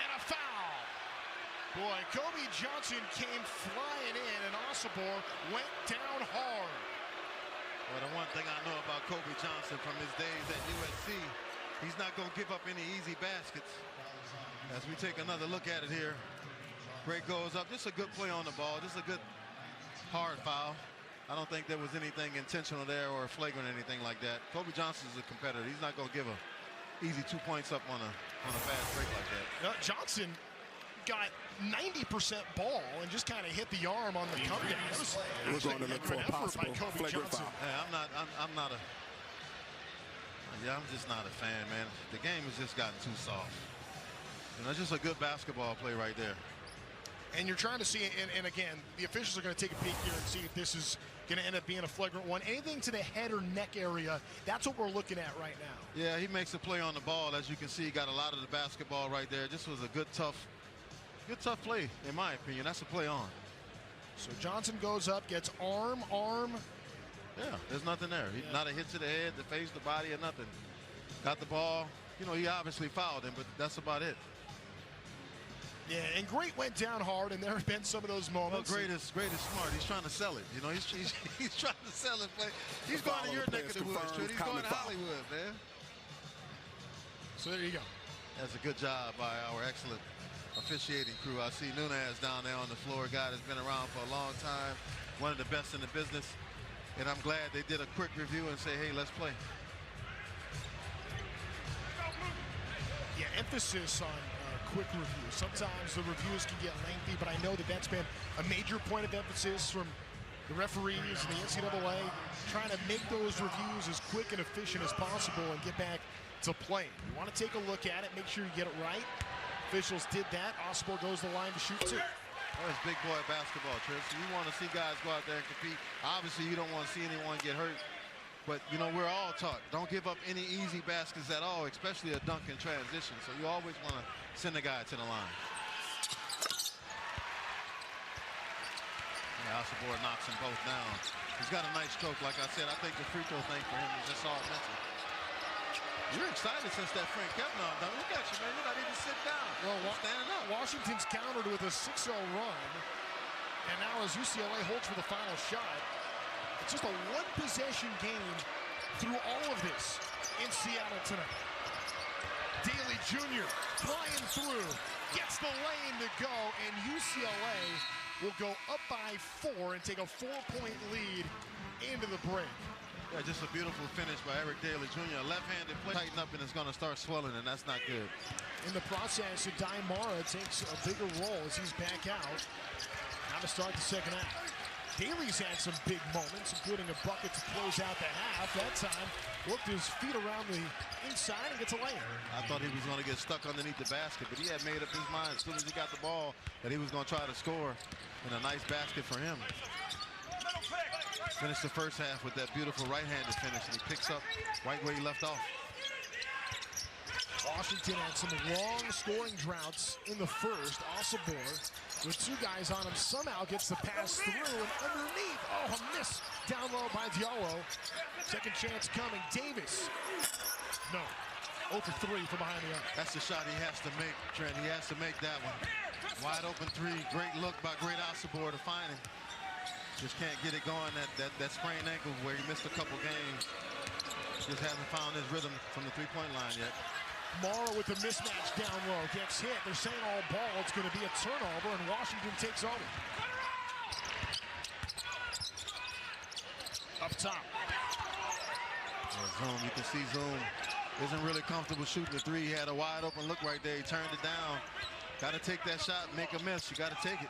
And a foul. Boy, Kobe Johnson came flying in, and Osobor went down hard. Well, the one thing I know about Kobe Johnson from his days at USC, he's not going to give up any easy baskets. As we take another look at it here, Gray goes up. Just a good play on the ball. Just a good hard foul. I don't think there was anything intentional there or flagrant or anything like that. Kobe Johnson is a competitor. He's not going to give a easy 2 points up on a fast break like that. Johnson got 90% ball and just kind of hit the arm on the comeback. We're going to look for a possible flagrant foul. Hey, I'm just not a fan, man. The game has just gotten too soft. You know, it's just a good basketball play right there. And you're trying to see, and again, the officials are going to take a peek here and see if this is going to end up being a flagrant one. Anything to the head or neck area, that's what we're looking at right now. Yeah, he makes a play on the ball. As you can see, he got a lot of the basketball right there. This was a good, tough play, in my opinion. That's a play on. So Johnson goes up, gets arm. Yeah, there's nothing there. Not a hit to the head, the face, the body, or nothing. Got the ball. You know, he obviously fouled him, but that's about it. Yeah, and Great went down hard, and there have been some of those moments. Well, Great is smart. He's trying to sell it. You know, he's trying to sell it. He's going to your neck of the woods, Trent. He's going to Hollywood, man. So there you go. That's a good job by our excellent officiating crew. I see Nunez down there on the floor. Guy that's been around for a long time, one of the best in the business. And I'm glad they did a quick review and say, hey, let's play. Yeah, emphasis on quick review. Sometimes the reviews can get lengthy, but I know that that's been a major point of emphasis from the referees and the NCAA, trying to make those reviews as quick and efficient as possible and get back to playing. You want to take a look at it, make sure you get it right. Officials did that. Osobor goes to the line to shoot 2. Oh, it's big boy basketball, Trish. So you want to see guys go out there and compete. Obviously, you don't want to see anyone get hurt. But, you know, we're all taught, don't give up any easy baskets at all, especially a dunk in transition. So you always want to send a guy to the line. Yeah, Osobor knocks them both down. He's got a nice stroke. Like I said, I think the free throw thing for him is just all mental. You're excited since that Frank Kavanaugh done. Look at you, man. You're not even sitting down. Well, standing up. Washington's countered with a 6-0 run. And now as UCLA holds for the final shot, it's just a one-possession game through all of this in Seattle tonight. Daly Jr. flying through, gets the lane to go, and UCLA will go up by 4 and take a 4-point lead into the break. Yeah, just a beautiful finish by Eric Daly Jr. A left-handed play, tighten up, and it's going to start swelling, and that's not good. In the process, Adai Mara takes a bigger role as he's back out. Now to start the second half. Daly's had some big moments, including a bucket to close out the half. That time, worked his feet around the inside and gets a lane. I thought he was going to get stuck underneath the basket, but he had made up his mind as soon as he got the ball that he was going to try to score, and a nice basket for him. Finished the first half with that beautiful right-handed finish, and he picks up right where he left off. Washington had some long scoring droughts in the first. Osobor, with 2 guys on him, somehow gets the pass through and underneath. Oh, a miss down low by Diallo. Second chance coming. Davis. No. 0 for 3 from behind the arc. That's the shot he has to make, Trent. He has to make that one. Wide open 3. Great look by Great Osobor to find him. Just can't get it going. That sprained ankle where he missed a couple games. Just hasn't found his rhythm from the three-point line yet. Mara with the mismatch down low. Gets hit. They're saying all ball. It's going to be a turnover, and Washington takes over. Up top. Zoom. You can see Zoom isn't really comfortable shooting the three. He had a wide open look right there. He turned it down. Got to take that shot and make a miss. You got to take it.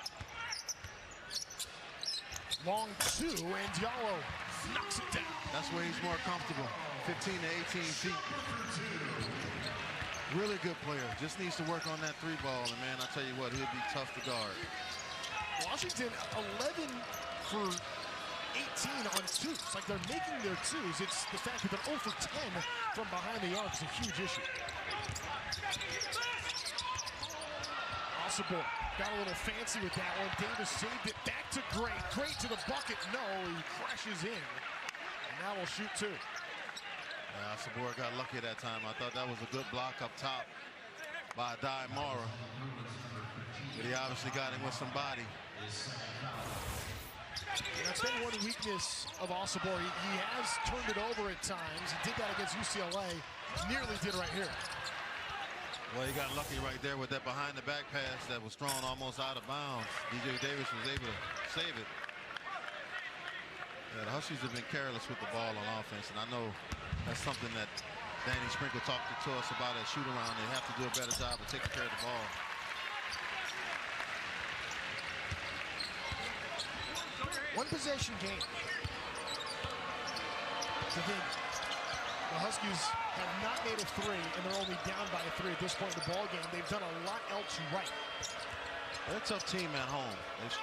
Long two, and Diallo knocks it down. That's where he's more comfortable. 15 to 18 feet. Really good player. Just needs to work on that three ball. And, man, I tell you what, he'll be tough to guard. Washington 11 for 18 on twos. Like they're making their twos. It's the fact that they're 0 for 10 from behind the arc is a huge issue. Osibor got a little fancy with that one. Davis saved it back to Gray. Gray to the bucket. No, he crashes in. And now we'll shoot two. Yeah, Osibor got lucky that time. I thought that was a good block up top by Dai Mara. But he obviously got him with some body. That's been one weakness of Osibor. He has turned it over at times. He did that against UCLA. Nearly did right here. Well, he got lucky right there with that behind-the-back pass that was thrown almost out of bounds. DJ Davis was able to save it. Yeah, the Huskies have been careless with the ball on offense, and I know that's something that Danny Sprinkle talked to us about at shoot-around. They have to do a better job of taking care of the ball. One possession game. I think the Huskies have not made a three, and they're only down by a three at this point in the ball game. They've done a lot else right. They're a tough team at home.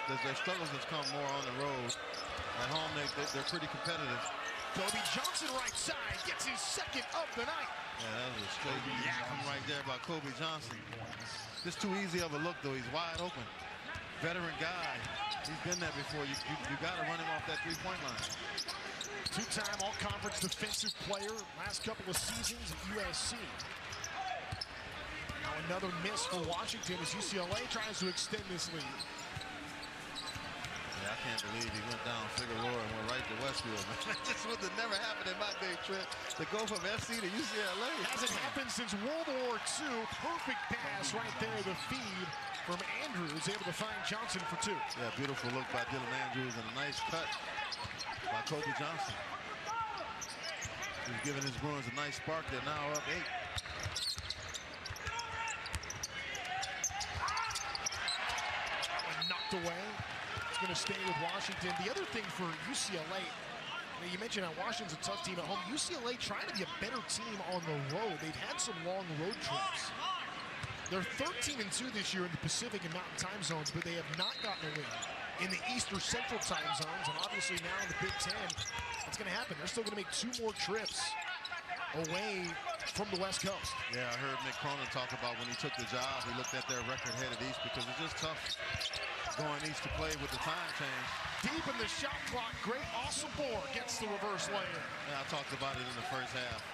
Their struggles have come more on the road. At home, they're pretty competitive. Kobe Johnson right side gets his second of the night. Yeah, that was a straight yapping right there by Kobe Johnson. Just too easy of a look, though. He's wide open. Veteran guy. He's been there before. You got to run him off that three-point line. Two-time all-conference defensive player last couple of seasons at USC. Now another miss for Washington as UCLA tries to extend this lead. Yeah, I can't believe he went down Figueroa and went right to Westfield. This would have never happened in my day trip. To go from FC to UCLA. Hasn't happened since World War II. Perfect pass right there, the feed from Andrews, able to find Johnson for two. Yeah, beautiful look by Dylan Andrews and a nice cut by Kobe Johnson. He's giving his Bruins a nice spark. They're now up 8. Knocked away. It's going to stay with Washington. The other thing for UCLA, you mentioned how Washington's a tough team at home. UCLA trying to be a better team on the road. They've had some long road trips. They're 13-2 this year in the Pacific and Mountain time zones, but they have not gotten a win in the East or Central time zones. And obviously now in the Big Ten, it's going to happen. They're still going to make 2 more trips away from the West Coast. Yeah, I heard Mick Cronin talk about when he took the job, he looked at their record headed East because it's just tough going East to play with the time change. Deep in the shot clock, great Osibor gets the reverse layup. Yeah, I talked about it in the first half.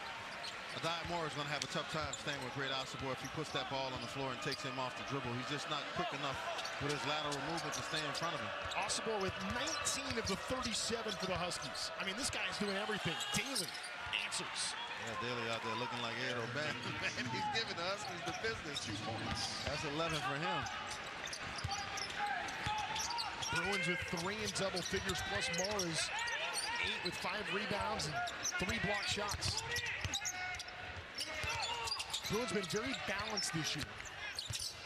Dai Moore is going to have a tough time staying with great Osibor if he puts that ball on the floor and takes him off the dribble. He's just not quick enough with his lateral movement to stay in front of him. Osibor with 19 of the 37 for the Huskies. I mean, this guy's doing everything. Daily answers. Yeah, Daly out there looking like Ed O'Bannon. Man, he's giving the Huskies the business. That's 11 for him. Bruins with 3 in double figures, plus Morris 8 with 5 rebounds and 3 block shots. Bruins been very balanced this year.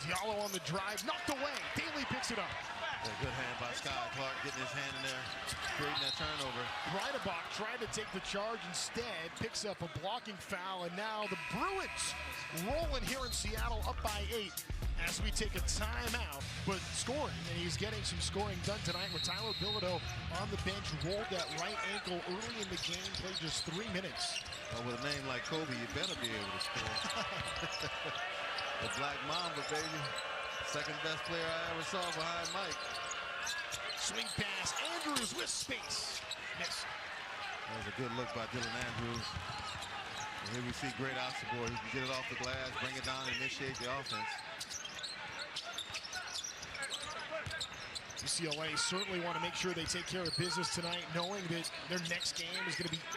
Diallo on the drive, knocked away. Daly picks it up. A good hand by Sky Clark, getting his hand in there, creating that turnover. Breitbach tried to take the charge instead, picks up a blocking foul, and now the Bruins rolling here in Seattle, up by 8 as we take a timeout, but scoring, and he's getting some scoring done tonight with Tyler Bilodeau on the bench, rolled that right ankle early in the game, played just 3 minutes. Well, with a name like Kobe, you better be able to score. The Black Mamba, baby. Second best player I ever saw behind Mike. Swing pass, Andrews with space. Miss. That was a good look by Dylan Andrews. And here we see great Osibor. He can get it off the glass, bring it down, and initiate the offense. UCLA certainly want to make sure they take care of business tonight, knowing that their next game is going to be at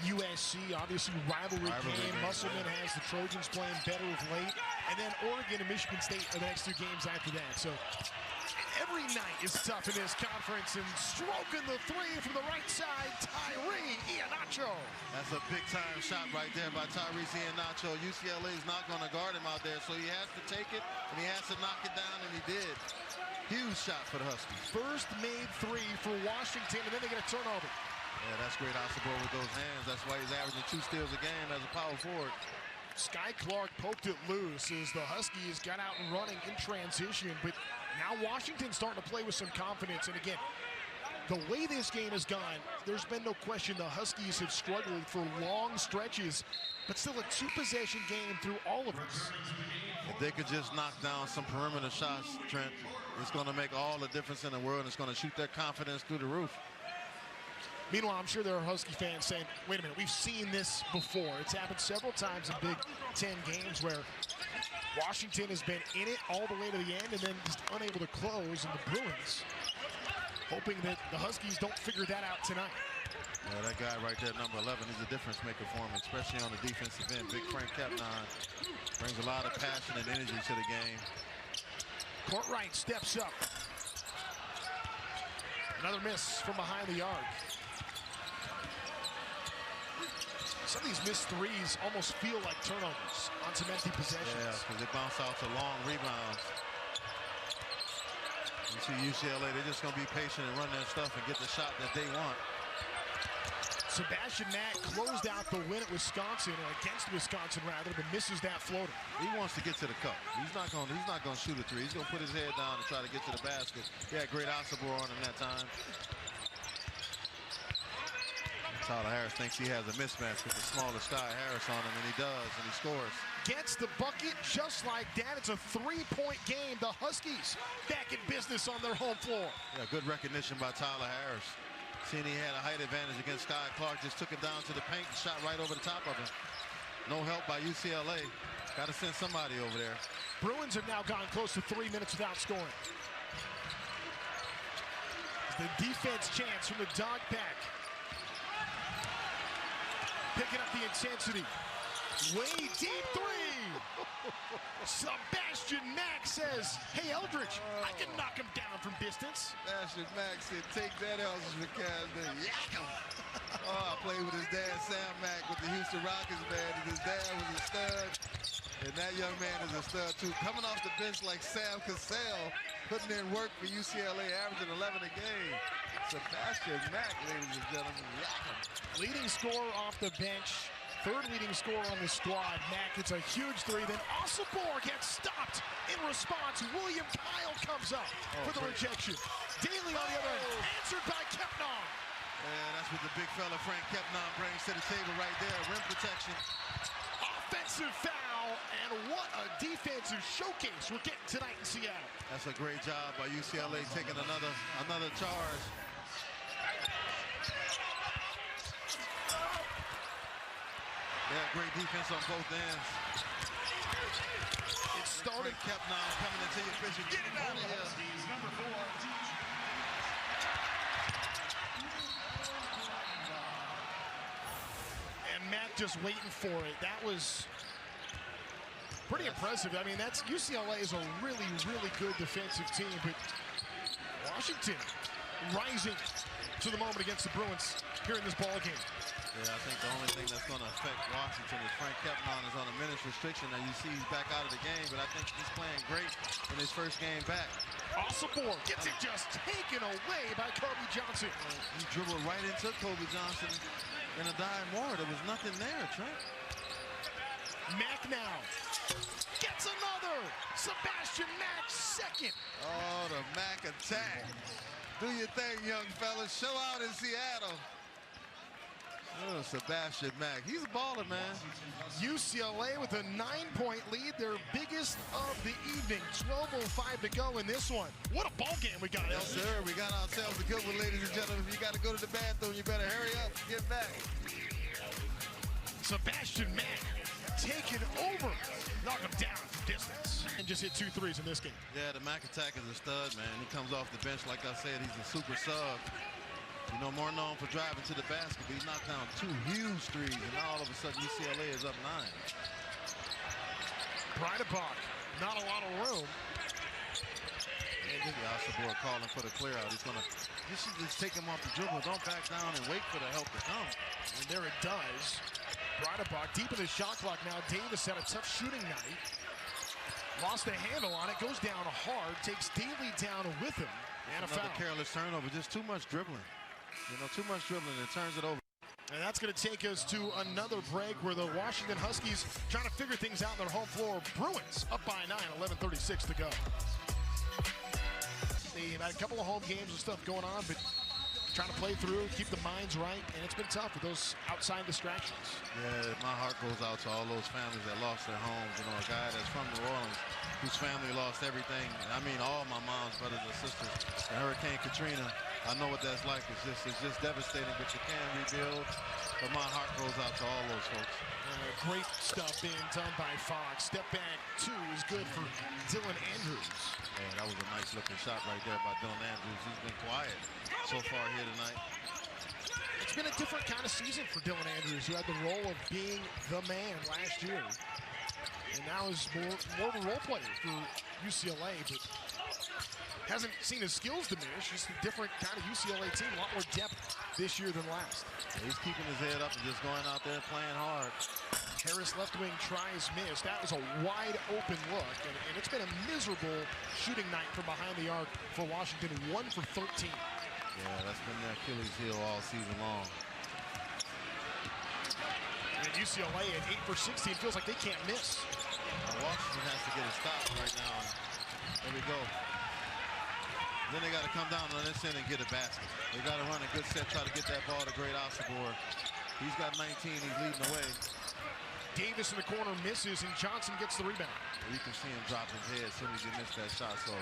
USC, obviously rivalry game. Musselman has the Trojans playing better of late. And then Oregon and Michigan State are the next 2 games after that. So Every night is tough in this conference, and stroking the three from the right side, Tyree Iheanacho. That's a big-time shot right there by Tyrese Iheanacho. UCLA is not going to guard him out there, so he has to take it, and he has to knock it down, and he did. Huge shot for the Huskies. First made three for Washington, and then they get a turnover. Yeah, that's great Osborne with those hands. That's why he's averaging 2 steals a game as a power forward. Sky Clark poked it loose as the Huskies got out and running in transition, but now Washington's starting to play with some confidence. And again, the way this game has gone, there's been no question the Huskies have struggled for long stretches, but still a 2-possession game through all of this. If they could just knock down some perimeter shots, Trent, it's going to make all the difference in the world. And it's going to shoot their confidence through the roof. Meanwhile, I'm sure there are Husky fans saying, wait a minute, we've seen this before. It's happened several times in Big Ten games where Washington has been in it all the way to the end and then just unable to close, and the Bruins hoping that the Huskies don't figure that out tonight. Yeah, that guy right there, number 11, he's a difference maker for him, especially on the defensive end. Big Frank Kepnon brings a lot of passion and energy to the game. Courtwright steps up. Another miss from behind the arc. Some of these missed threes almost feel like turnovers on some empty possessions. Yeah, because they bounce out to long rebounds. You see UCLA, they're just going to be patient and run their stuff and get the shot that they want. Sebastian Mack closed out the win at Wisconsin, or against Wisconsin rather, but misses that floater. He wants to get to the cup. He's not going to shoot a three. He's going to put his head down and try to get to the basket. He had great Osibor on him that time. Tyler Harris thinks he has a mismatch with the smaller Sky Harris on him, and he does, and he scores. Gets the bucket just like that. It's a 3-point game. The Huskies back in business on their home floor. Yeah, good recognition by Tyler Harris. Seeing he had a height advantage against Sky Clark, just took it down to the paint and shot right over the top of him. No help by UCLA. Got to send somebody over there. Bruins have now gone close to 3 minutes without scoring. The defense chance from the dog pack. Picking up the intensity. Way deep three. Sebastian Mack says, hey, Eldridge, I can knock him down from distance. Sebastian Mack said, take that, Elvis McCaslin. Yak him. Oh, I played with his dad, Sam Mack, with the Houston Rockets, man. And his dad was a stud. And that young man is a stud, too. Coming off the bench like Sam Cassell, putting in work for UCLA, averaging 11 a game. Sebastian Mack, ladies and gentlemen, yak him. Leading scorer off the bench. Third leading scorer on the squad. Mack hits a huge three. Then Osibor gets stopped. In response, William Kyle comes up for the rejection. Daly on the other end. Answered by Kepnon. And that's what the big fella Frank Kepnon brings to the table right there. Rim protection. Offensive foul. And what a defensive showcase we're getting tonight in Seattle. That's a great job by UCLA taking another charge. Yeah, great defense on both ends. It started. Kepnon coming into your picture. Get it out of here. And Matt just waiting for it. That was pretty impressive. I mean, that's UCLA is a really, really good defensive team, but Washington rising to the moment against the Bruins here in this ball game. Yeah, I think the only thing that's going to affect Washington is Frank Kepnon is on a minutes restriction. Now you see he's back out of the game, but I think he's playing great in his first game back. Osibor gets it just taken away by Kobe Johnson. He dribbled right into Kobe Johnson in a dime more. There was nothing there, Trent. Mack now gets another. Sebastian Mack second. Oh, the Mack attack. Do your thing, young fellas. Show out in Seattle. Oh, Sebastian Mack. He's a baller, man. UCLA with a 9-point lead, their biggest of the evening. 12:05 to go in this one. What a ball game we got, Yes, sir. We got ourselves a good one, ladies and gentlemen. If you got to go to the bathroom, you better hurry up and get back. Sebastian Mack taking over. Knock him down from distance. And just hit 2 threes in this game. Yeah, the Mack attack is a stud, man. He comes off the bench, like I said, he's a super sub. You know, more known for driving to the basket, but he knocked down 2 huge threes, and now all of a sudden UCLA is up 9. Breitbach, not a lot of room. And Alcibor calling for the clear out. You should just take him off the dribble. Don't back down and wait for the help to come. And there it does. Breitenbach deep in the shot clock now. Davis had a tough shooting night. Lost the handle on it. Goes down hard. Takes Daly down with him. And a foul. Careless turnover. Just too much dribbling. You know, too much dribbling. It turns it over. And that's going to take us to another break where the Washington Huskies trying to figure things out on their home floor. Bruins up by 9, 11:36 to go. They've had a couple of home games and stuff going on, but trying to play through, keep the minds right, and it's been tough with those outside distractions. Yeah, my heart goes out to all those families that lost their homes. You know, a guy that's from New Orleans whose family lost everything. I mean, all my mom's brothers and sisters. And Hurricane Katrina, I know what that's like. It's just devastating, but you can rebuild. But my heart goes out to all those folks. Great stuff being done by Fox. Step back two is good for Dylan Andrews. Yeah, that was a nice looking shot right there by Dylan Andrews. He's been quiet so far here tonight. It's been a different kind of season for Dylan Andrews, who had the role of being the man last year. And now is more of a role player for UCLA, but hasn't seen his skills diminish. Just a different kind of UCLA team, a lot more depth this year than last. Yeah, he's keeping his head up and just going out there playing hard. Harris left wing tries missed. That was a wide open look, and it's been a miserable shooting night from behind the arc for Washington. 1 for 13. Yeah, that's been their Achilles heel all season long. And UCLA at 8 for 16 feels like they can't miss. Washington has to get a stop right now. There we go. Then they got to come down on this end and get a basket. They got to run a good set, try to get that ball to great Alcibor. He's got 19, he's leading the way. Davis in the corner misses, and Johnson gets the rebound. You can see him drop his head as soon as he missed that shot. So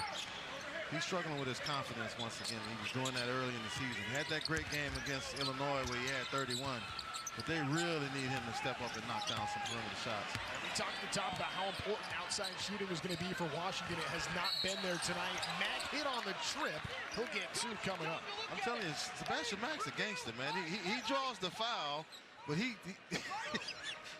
he's struggling with his confidence once again. He was doing that early in the season. He had that great game against Illinois where he had 31. But they really need him to step up and knock down some perimeter shots. We talked at the top about how important outside shooting was going to be for Washington. It has not been there tonight. Mack hit on the trip. He'll get 2 coming up. I'm telling you, Sebastian Mack's a gangster, man. He draws the foul, but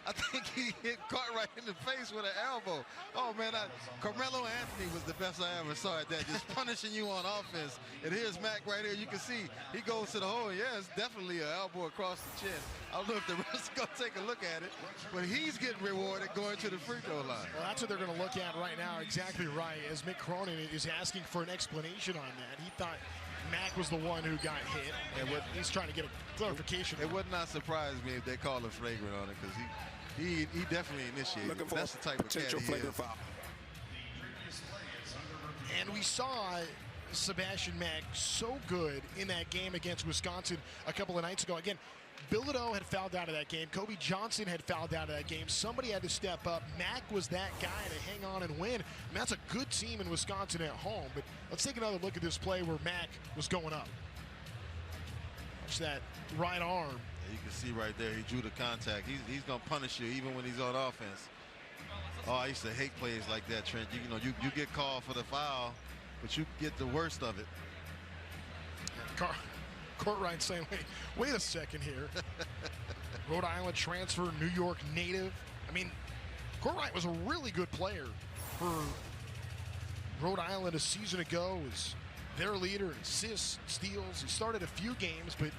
I think he hit Cartwright in the face with an elbow. Oh, man, Carmelo Anthony was the best I ever saw at that, just punishing you on offense. And here's Mack right here. You can see he goes to the hole. Yeah, it's definitely an elbow across the chin. I don't know if the rest are going to take a look at it, but he's getting rewarded going to the free throw line. Well, that's what they're going to look at right now. Exactly right. As Mick Cronin is asking for an explanation on that. He thought Mack was the one who got hit. And he's trying to get a clarification. It would not surprise me if they call a flagrant on it, because he definitely initiated. Looking for that's the type of cat he is. Foul. And we saw Sebastian Mack so good in that game against Wisconsin a couple of nights ago. Again, Bilodeau had fouled out of that game. Kobe Johnson had fouled out of that game. Somebody had to step up. Mack was that guy to hang on and win. And that's a good team in Wisconsin at home. But let's take another look at this play where Mack was going up. Watch that right arm. You can see right there, he drew the contact. He's going to punish you even when he's on offense. Oh, I used to hate plays like that, Trent. You get called for the foul, but you get the worst of it. Cartwright saying, wait a second here. Rhode Island transfer, New York native. I mean, Cartwright was a really good player for Rhode Island a season ago. Was their leader in assists, steals. He started a few games, but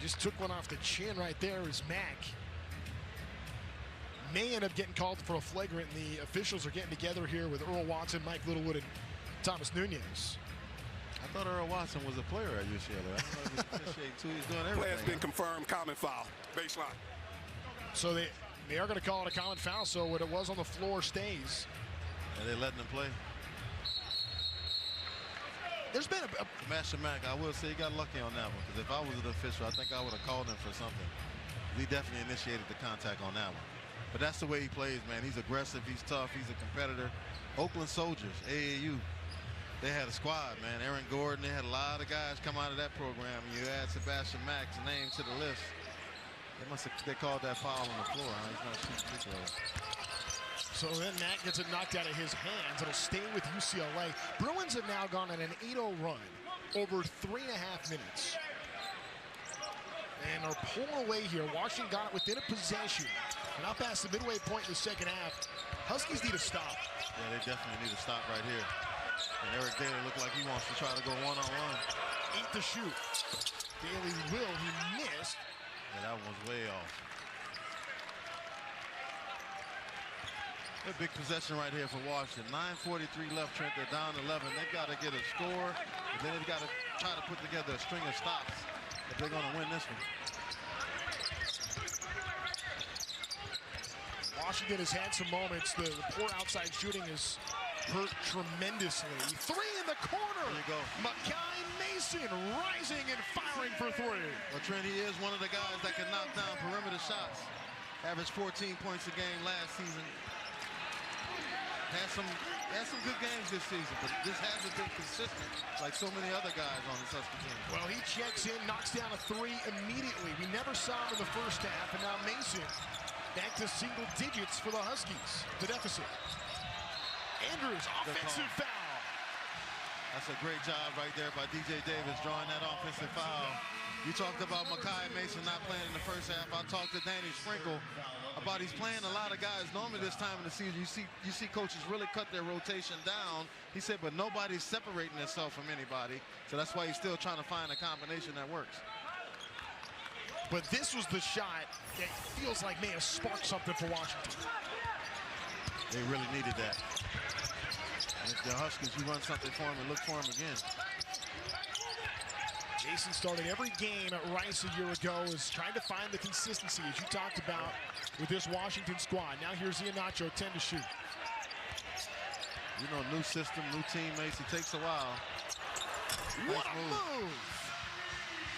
just took one off the chin right there is Mack. May end up getting called for a flagrant, and the officials are getting together here with Earl Watson, Mike Littlewood, and Thomas Nunez. I thought Earl Watson was a player at UCLA. I don't know if he's officiating too. He's doing everything. Play has been confirmed. Common foul. Baseline. So they are going to call it a common foul, so what it was on the floor stays. And they're letting him play. There's been Sebastian Mack, I will say he got lucky on that one, because if I was an official, I think I would have called him for something. He definitely initiated the contact on that one. But that's the way he plays, man. He's aggressive, he's tough, he's a competitor. Oakland Soldiers, AAU, they had a squad, man. Aaron Gordon, they had a lot of guys come out of that program. And you add Sebastian Mack's name to the list. They called that foul on the floor. Huh? He's not shooting free throws. So then Mack gets it knocked out of his hands. It'll stay with UCLA. Bruins have now gone on an 8-0 run over 3.5 minutes. And are pulling away here. Washington got it within a possession. And up past the midway point in the second half. Huskies need to stop. Yeah, they definitely need to stop right here. And Eric Daly looked like he wants to try to go one-on-one. 8 to shoot. Daly will, he missed. Yeah, that one was way off. A big possession right here for Washington. 9:43 left, Trent. They're down 11. They've got to get a score, and then they've got to try to put together a string of stops if they're going to win this one. Washington has had some moments. The poor outside shooting has hurt tremendously. 3 in the corner. There you go. Makai Mason rising and firing for 3. Well, Trent, he is one of the guys that can knock down perimeter shots. Averaged 14 points a game last season. Had some good games this season, but this hasn't been consistent like so many other guys on this Husky team. Well, he checks in, knocks down a 3 immediately. We never saw him in the first half, and now Mason back to single digits for the Huskies. The deficit. Andrews, offensive foul. That's a great job right there by DJ Davis drawing that offensive foul. You talked about Makai Mason not playing in the first half. I talked to Danny Sprinkle about he's playing a lot of guys. Normally this time of the season, you see coaches really cut their rotation down. He said, but nobody's separating themselves from anybody. So that's why he's still trying to find a combination that works. But this was the shot that feels like may have sparked something for Washington. They really needed that. And if the Huskies, you run something for him and look for him again. Jason started every game at Rice a year ago, is trying to find the consistency, as you talked about, with this Washington squad. Now here's Iheanacho, 10 to shoot. You know, new system, new teammates. It takes a while. What a move!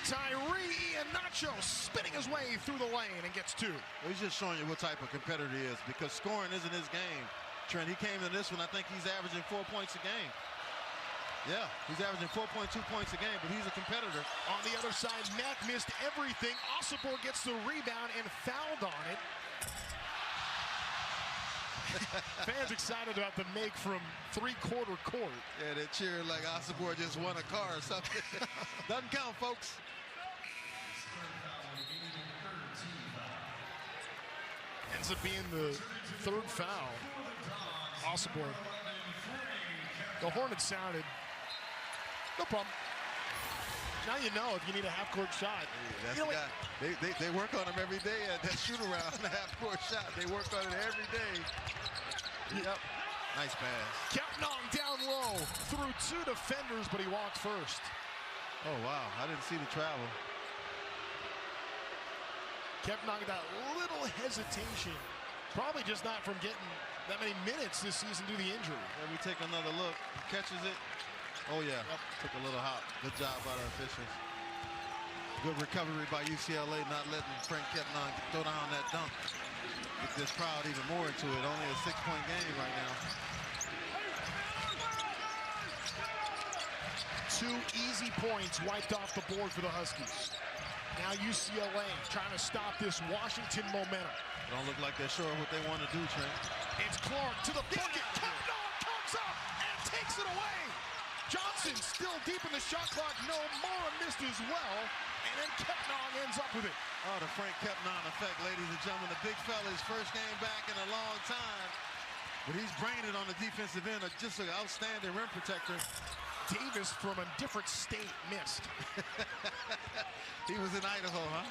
Tyree Iheanacho spinning his way through the lane and gets 2. Well, he's just showing you what type of competitor he is, because scoring isn't his game. Trent, he came in this one, I think he's averaging 4 points a game. Yeah, he's averaging 4.2 points a game, but he's a competitor. On the other side, Mack missed everything. Osibor gets the rebound and fouled on it. Fans excited about the make from three-quarter court. Yeah, they're cheering like Osibor just won a car or something. Doesn't count, folks. Ends up being the 3rd foul. Osibor. The Hornets sounded. No problem. Now you know if you need a half-court shot. Hey, that's you know the guy. They work on him every day at that shoot-around, the half-court shot. They work on it every day. Yep. Nice pass. Kepnong down low. Through 2 defenders, but he walked first. Oh, wow. I didn't see the travel. Kepnong got a little hesitation. Probably just not from getting that many minutes this season due to the injury. Let me take another look. He catches it. Oh, yeah. Yep. Took a little hop. Good job by the officials. Good recovery by UCLA, not letting Frank Kepnong throw down that dunk. Get this crowd even more into it. Only a 6-point game right now. 2 easy points wiped off the board for the Huskies. Now UCLA trying to stop this Washington momentum. Don't look like they're sure what they want to do, Trent. It's Clark to the bucket. Kepnong comes up and takes it away. Johnson still deep in the shot clock. No, Mora missed as well. And then Kepnong ends up with it. Oh, the Frank Kepnong effect, ladies and gentlemen. The big fella's first game back in a long time. But he's bringing it on the defensive end. Just an outstanding rim protector. Davis from a different state missed. He was in Idaho, huh?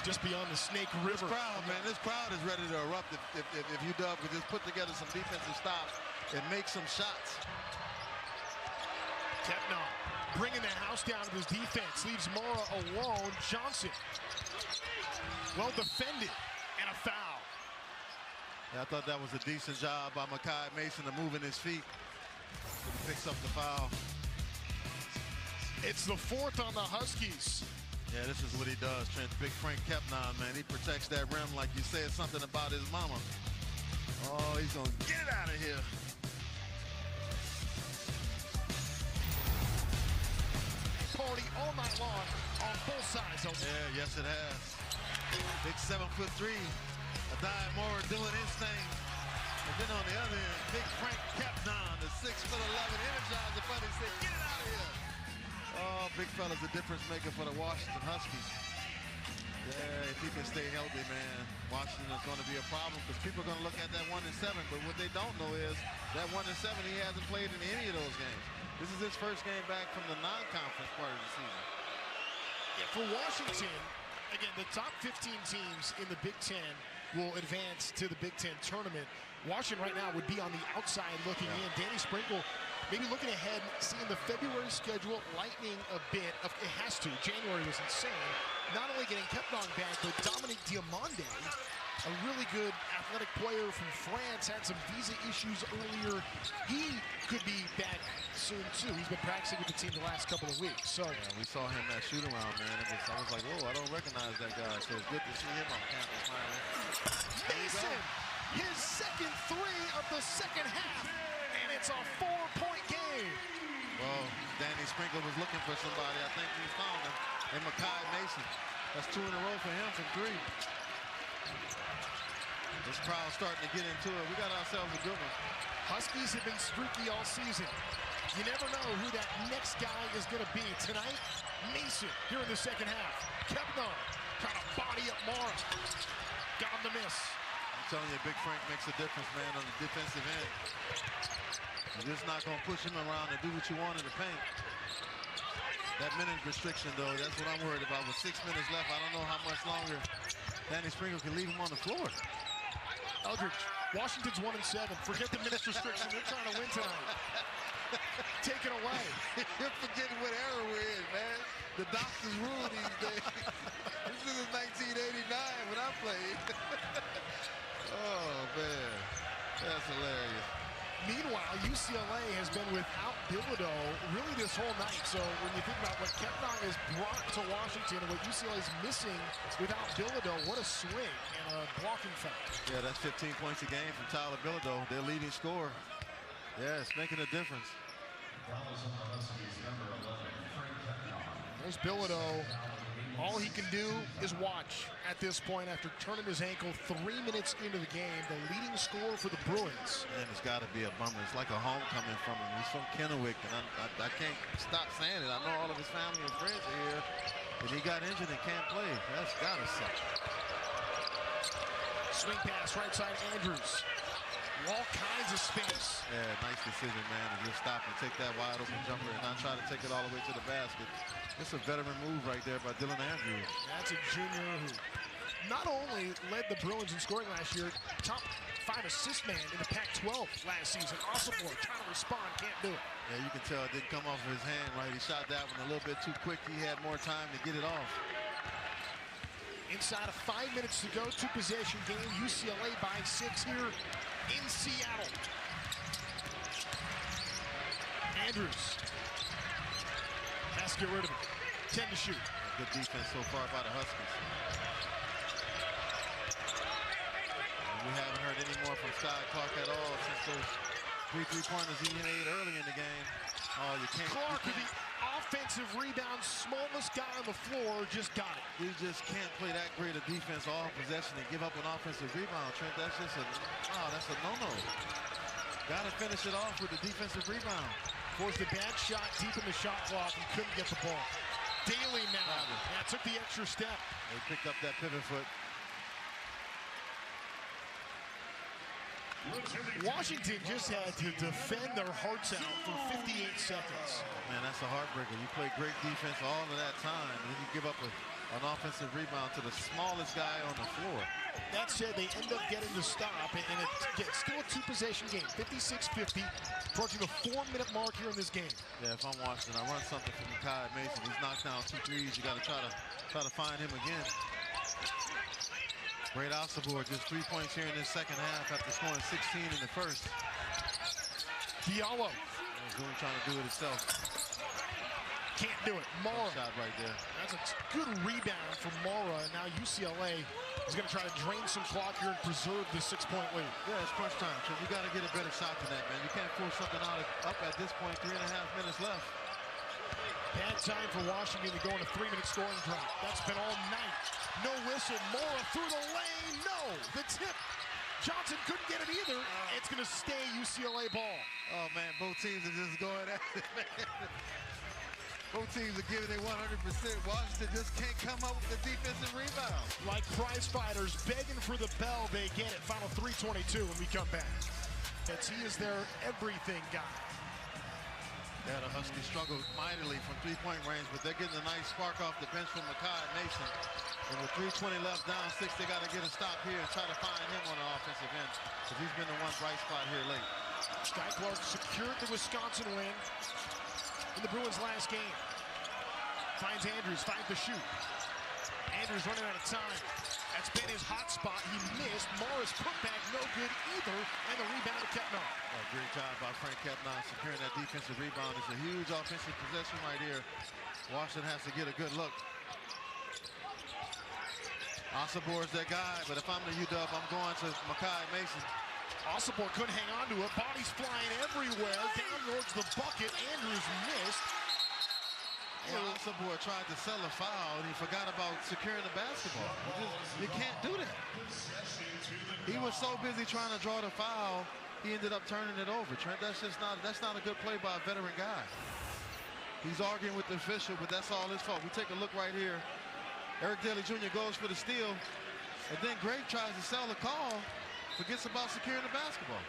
Just beyond the Snake River. This crowd, man, this crowd is ready to erupt if UW could just put together some defensive stops and make some shots. Kepnong bringing the house down with his defense. Leaves Mora alone. Johnson, well defended, and a foul. Yeah, I thought that was a decent job by Makai Mason to move in his feet. He picks up the foul. It's the 4th on the Huskies. Yeah, this is what he does, Trent. Big Frank Kepnong, man. He protects that rim like you said something about his mama. Oh, he's going to get it out of here. Party all night long on both sides. Yeah, yes it has. Big 7'3". Adai Moore doing his thing. And then on the other end, big Frank Kepnong, the 6'11", energizer bunny, said, get it out of here. Oh, big fella's a difference maker for the Washington Huskies. Yeah, if he can stay healthy, man, Washington is going to be a problem because people are going to look at that 1-7. But what they don't know is that 1-7, he hasn't played in any of those games. This is his first game back from the non-conference part of the season. Yeah, for Washington, again, the top 15 teams in the Big Ten will advance to the Big Ten tournament. Washington right now would be on the outside looking in. Danny Sprinkle maybe looking ahead, seeing the February schedule lightening a bit. It has to. January was insane. Not only getting Kepnong back, but Dominique Diamande, a really good athletic player from France, had some visa issues earlier. He could be back soon, too. He's been practicing with the team the last couple of weeks. So yeah, we saw him that shoot around, man. I was like, whoa, I don't recognize that guy. So it's good to see him on campus finally. Mason, his second three of the second half, and it's a 4-point game. Well, Danny Sprinkle was looking for somebody. I think he found him. And Makai Mason. That's 2 in a row for him from 3. This crowd's starting to get into it. We got ourselves a good one. Huskies have been streaky all season. You never know who that next guy is going to be. Tonight, Mason here in the second half. Kepnong trying to body up Mara. Got him to miss. I'm telling you, Big Frank makes a difference, man, on the defensive end. You're just not going to push him around and do what you want in the paint. That minute restriction, though, that's what I'm worried about. With 6 minutes left, I don't know how much longer Danny Sprinkle can leave him on the floor. Eldridge, Washington's 1-7. Forget the minutes restriction. They're trying to win tonight. Take it away. You're forgetting what era we're in, man. The doctors rule these days. This is 1989 when I played. Oh, man. That's hilarious. Meanwhile, UCLA has been without Bilodeau really this whole night. So when you think about what Kepnong has brought to Washington and what UCLA is missing without Bilodeau, what a swing and a blocking foul. Yeah, that's 15 points a game from Tyler Bilodeau, their leading scorer. Yeah, it's making a difference. There's Bilodeau. All he can do is watch at this point after turning his ankle 3 minutes into the game. The leading scorer for the Bruins. Man, it's got to be a bummer. It's like a homecoming from him. He's from Kennewick, and I can't stop saying it. I know all of his family and friends are here, and he got injured and can't play. That's got to suck. Swing pass, right side, Andrews. All kinds of space. Yeah, nice decision, man, to just stop and take that wide open jumper and not try to take it all the way to the basket. It's a veteran move right there by Dylan Andrews. That's a junior who not only led the Bruins in scoring last year, top 5 assist man in the Pac-12 last season. Osborne trying to respond, can't do it. Yeah, you can tell it didn't come off of his hand, right? He shot that one a little bit too quick. He had more time to get it off. Inside of 5 minutes to go, 2-possession game. UCLA by 6 here in Seattle. Andrews has to get rid of it. 10 to shoot. Good defense so far by the Huskies. And we haven't heard any more from Sky Clark at all since those 3 3-pointers he made early in the game. Oh, you can't. Clark with the offensive rebound, smallest guy on the floor, just got it. You just can't play that great a defense all possession and give up an offensive rebound, Trent. That's just that's a no-no. Got to finish it off with the defensive rebound. Forced a bad shot deep in the shot clock and couldn't get the ball. Daly now, took the extra step. They picked up that pivot foot. Washington just had to defend their hearts out for 58 seconds. Man, that's a heartbreaker. You play great defense all of that time, and then you give up an offensive rebound to the smallest guy on the floor. That said, they end up getting to stop, and it's still a 2-possession game, 56-50, approaching the 4-minute mark here in this game. Yeah, if I'm Washington, I run something from Makai Mason. He's knocked down 2 threes. You got to try to find him again. Great Osborne, just 3 points here in this second half after scoring 16 in the first. Diallo. Zoom trying to do it himself. Can't do it. Mara. Shot right there. That's a good rebound from Mara. And now UCLA is going to try to drain some clock here and preserve the 6-point lead. Yeah, it's crunch time. So you got to get a better shot than that, man. You can't force something up at this point. 3.5 minutes left. Bad time for Washington to go on a 3-minute scoring drought. That's been all night. No whistle. Mora through the lane. No. The tip. Johnson couldn't get it either. It's going to stay UCLA ball. Oh, man. Both teams are just going at it, man. Both teams are giving it 100%. Washington just can't come up with the defensive rebound. Like prize fighters begging for the bell, they get it. Final 3:22 when we come back. He is their everything guy. Yeah, the Huskies struggled mightily from three-point range, but they're getting a nice spark off the bench from Makai Mason. And with 3:20 left, down 6, they got to get a stop here and try to find him on the offensive end, because he's been the one bright spot here late. Sky Clark secured the Wisconsin win in the Bruins' last game. Finds Andrews, finds the shoot. Andrews running out of time. That's been his hot spot. He missed. Morris put back, no good either. And the rebound to Kepner. A great job by Frank Kepner securing that defensive rebound. It's a huge offensive possession right here. Washington has to get a good look. Osabor's that guy, but if I'm the UW, I'm going to Makai Mason. Osabor couldn't hang on to it. Bodies flying everywhere. Down towards the bucket. Andrews missed. Osabor tried to sell a foul, and he forgot about securing the basketball. You can't do that. He was so busy trying to draw the foul, he ended up turning it over. Trent, that's not a good play by a veteran guy. He's arguing with the official, but that's all his fault. We take a look right here. Eric Daly Jr. goes for the steal, and then Greg tries to sell the call, forgets about securing the basketball.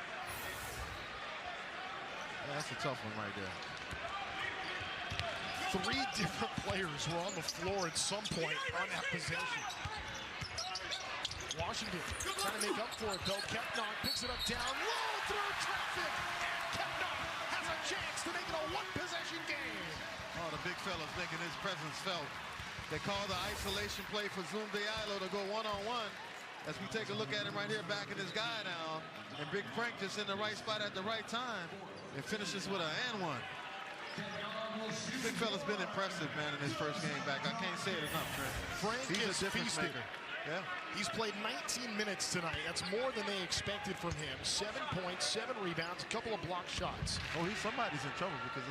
Yeah, that's a tough one right there. 3 different players were on the floor at some point on that possession. Washington trying to make up for it, though. Kepner picks it up down low through traffic. And Kepner has a chance to make it a one-possession game. Oh, the big fella's making his presence felt. They call the isolation play for Zoom Diallo to go one-on-one. As we take a look at him right here, backing his guy down. And Big Frank just in the right spot at the right time. And finishes with an and one. Big fella's been impressive, man, in his first game back. I can't say it enough, Trent. Frank He's is a difference feasted. maker. Yeah. He's played 19 minutes tonight. That's more than they expected from him. 7 points, 7 rebounds, a couple of block shots. Oh, somebody's in trouble because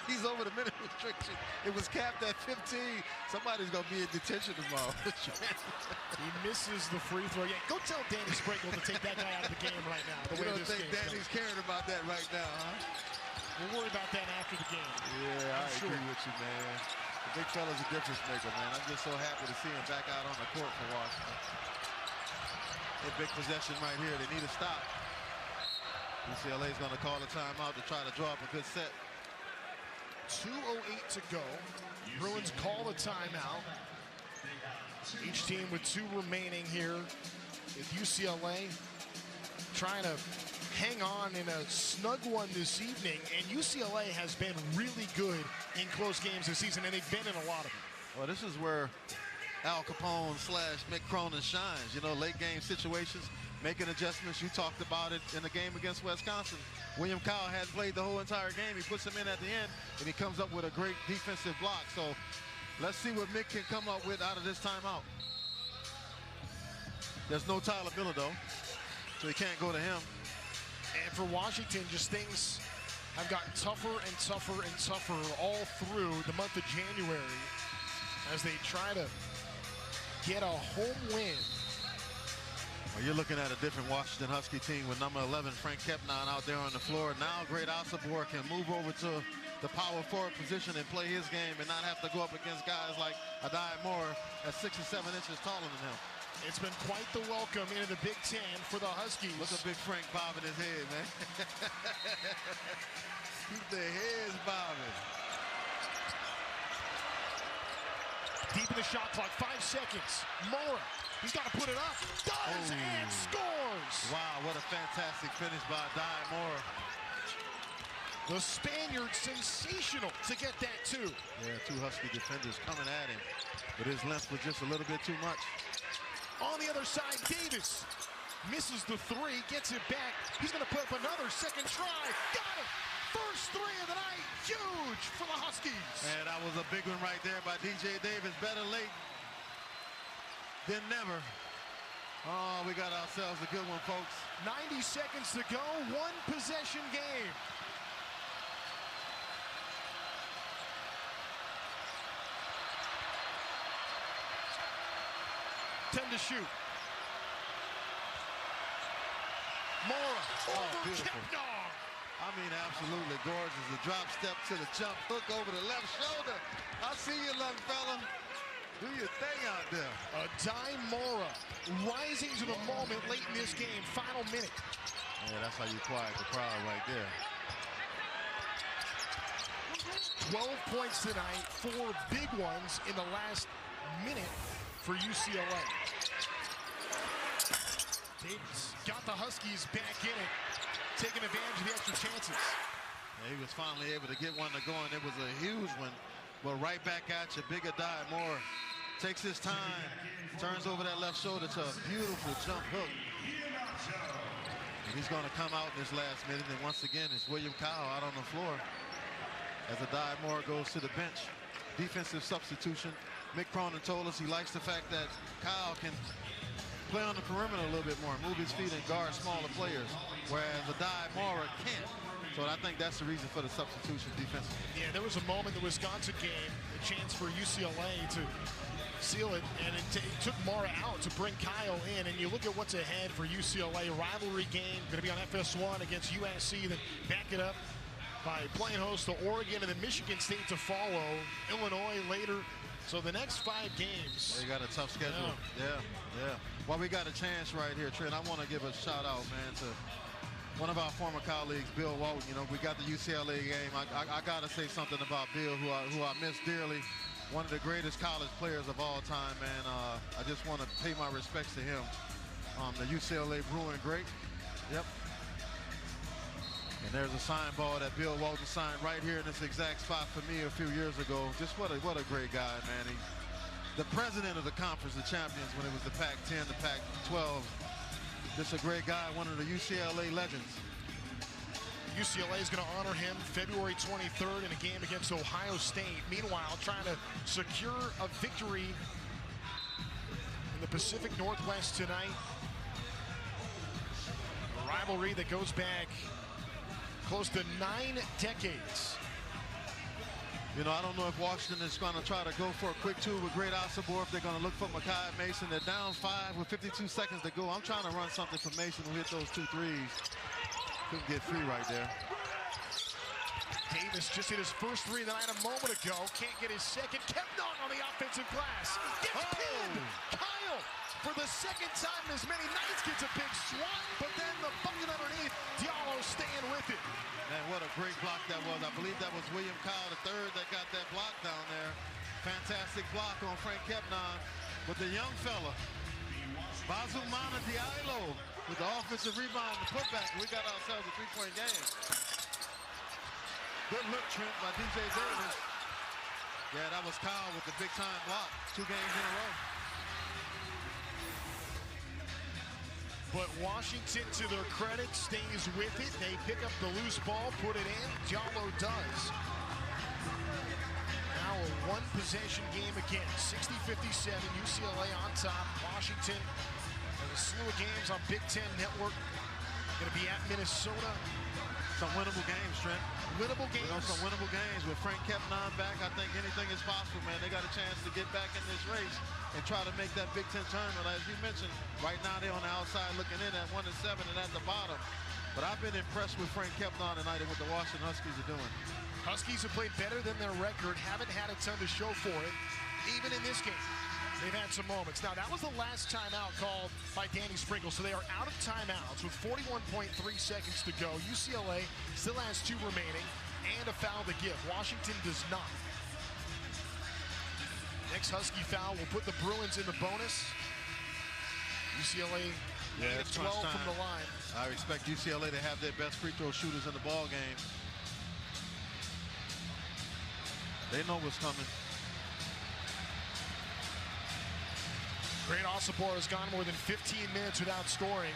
he's over the minute restriction. It was capped at 15. Somebody's gonna be in detention tomorrow. He misses the free throw. Yeah, go tell Danny Sprinkle to take that guy out of the game right now. You don't think Danny's caring about that right now, huh? We'll worry about that after the game. Yeah, I agree with you, man. The big fella's a difference maker, man. I'm just so happy to see him back out on the court for Washington. A big possession right here. They need a stop. UCLA's going to call a timeout to try to draw up a good set. 2:08 to go. Bruins call the timeout. Each team with 2 remaining here. With UCLA trying to hang on in a snug one this evening, and UCLA has been really good in close games this season, and they've been in a lot of them. Well, this is where Al Capone / Mick Cronin shines. You know, late game situations, making adjustments. You talked about it in the game against Wisconsin. William Kyle hadn't played the whole entire game. He puts him in at the end, and he comes up with a great defensive block. So let's see what Mick can come up with out of this timeout. There's no Tyler Miller, though, so he can't go to him. And for Washington, just things have gotten tougher and tougher and tougher all through the month of January as they try to get a home win. Well, you're looking at a different Washington Husky team with number 11, Frank Kepner, out there on the floor. Now Great Osabor can move over to the power forward position and play his game and not have to go up against guys like Adai Moore at 6 or 7 inches taller than him. It's been quite the welcome into the Big Ten for the Huskies. Look at Big Frank bobbing his head, man. Keep their heads bobbing. Deep in the shot clock, 5 seconds. Mora, he's got to put it up. Does and scores. Wow, what a fantastic finish by Adai Moore. The Spaniard sensational to get that too. Yeah, 2 Husky defenders coming at him, but his length was just a little bit too much. On the other side, Davis misses the 3, gets it back. He's going to put up another second try. Got it! First 3 of the night. Huge for the Huskies. And that was a big one right there by DJ Davis. Better late than never. Oh, we got ourselves a good one, folks. 90 seconds to go. 1 possession game. To shoot. Mora over Kepner. I mean, absolutely gorgeous. The drop step to the jump hook over the left shoulder. I see you, young fella. Do your thing out there. Adai Mora rising to the moment late in this game. Final minute. Yeah, that's how you quiet the crowd right there. 12 points tonight, 4 big ones in the last minute for UCLA. Davis got the Huskies back in it, taking advantage of the extra chances. Yeah, he was finally able to get one to go, and it was a huge one. But right back at you, big Adai Moore takes his time, turns over that left shoulder to a beautiful jump hook. And he's going to come out in this last minute, and once again, it's William Kyle out on the floor as Adai Moore goes to the bench. Defensive substitution. Mick Cronin told us he likes the fact that Kyle can play on the perimeter a little bit more, move his feet and guard smaller players, whereas Adai Moore can't. So I think that's the reason for the substitution defensively. Yeah, there was a moment in the Wisconsin game, a chance for UCLA to seal it, and it took Mara out to bring Kyle in. And you look at what's ahead for UCLA, rivalry game, going to be on FS1 against USC, then back it up by playing host to Oregon and then Michigan State to follow, Illinois later. So the next 5 games. They got a tough schedule. Yeah. Well, we got a chance right here, Trent. I want to give a shout out, man, to one of our former colleagues, Bill Walton. You know, we got the UCLA game. I got to say something about Bill, who I miss dearly. One of the greatest college players of all time, man. I just want to pay my respects to him. The UCLA Bruin great. Yep. And there's a sign ball that Bill Walton signed right here in this exact spot for me a few years ago. Just what a great guy, man. He, the president of the conference, the champions, when it was the Pac-10, the Pac-12. Just a great guy, one of the UCLA legends. UCLA is going to honor him February 23rd in a game against Ohio State. Meanwhile, trying to secure a victory in the Pacific Northwest tonight. A rivalry that goes back close to 9 decades. You know, I don't know if Washington is going to try to go for a quick 2 with Great Osobor, if they're going to look for Makai Mason. They're down 5 with 52 seconds to go. I'm trying to run something for Mason who hit those 2 threes. Couldn't get free right there. Davis just hit his first 3 of the night a moment ago. Can't get his second. Kepnon on the offensive glass. Gets pinned. Kyle, for the second time in as many nights, gets a big swat, but then the bucket underneath. Diallo staying with it. Man, what a great block that was. I believe that was William Kyle III that got that block down there. Fantastic block on Frank Kepnon. But the young fella, Bazumana Diallo, with the offensive rebound and the putback. We got ourselves a 3-point game. Good look, Trent, by DJ Davis. Yeah, that was Kyle with the big-time block. 2 games in a row. But Washington, to their credit, stays with it. They pick up the loose ball, put it in. Diallo does. Now a 1-possession game again. 60-57, UCLA on top. Washington has a slew of games on Big Ten Network. Going to be at Minnesota. Some winnable games, Trent. Winnable games. You know, some winnable games. With Frank Kepnon back, I think anything is possible, man. They got a chance to get back in this race and try to make that Big Ten tournament. As you mentioned, right now they're on the outside looking in at 1-7 and at the bottom. But I've been impressed with Frank Kepnon tonight and what the Washington Huskies are doing. Huskies have played better than their record, haven't had a ton to show for it, even in this game. They've had some moments. Now, that was the last timeout called by Danny Sprinkle, so they are out of timeouts with 41.3 seconds to go. UCLA still has 2 remaining and a foul to give. Washington does not. Next Husky foul will put the Bruins in the bonus. UCLA 8 of 12 from the line. I expect UCLA to have their best free throw shooters in the ball game. They know what's coming. Great Osobor has gone more than 15 minutes without scoring.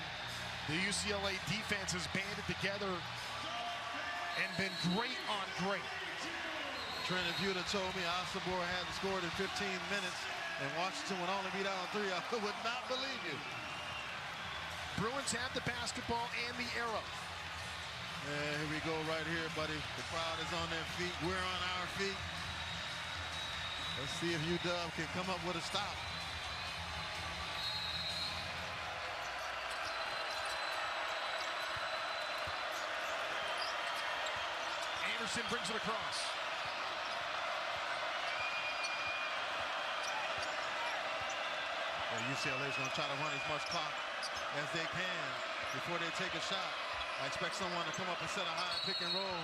The UCLA defense has banded together and been great on great. Trent, if you'd have told me Osobor hadn't scored in 15 minutes and Washington would only be down 3, I would not believe you. Bruins have the basketball and the arrow. Yeah, here we go right here, buddy. The crowd is on their feet. We're on our feet. Let's see if UW can come up with a stop. Anderson brings it across. UCLA is going to try to run as much clock as they can before they take a shot. I expect someone to come up and set a high pick and roll.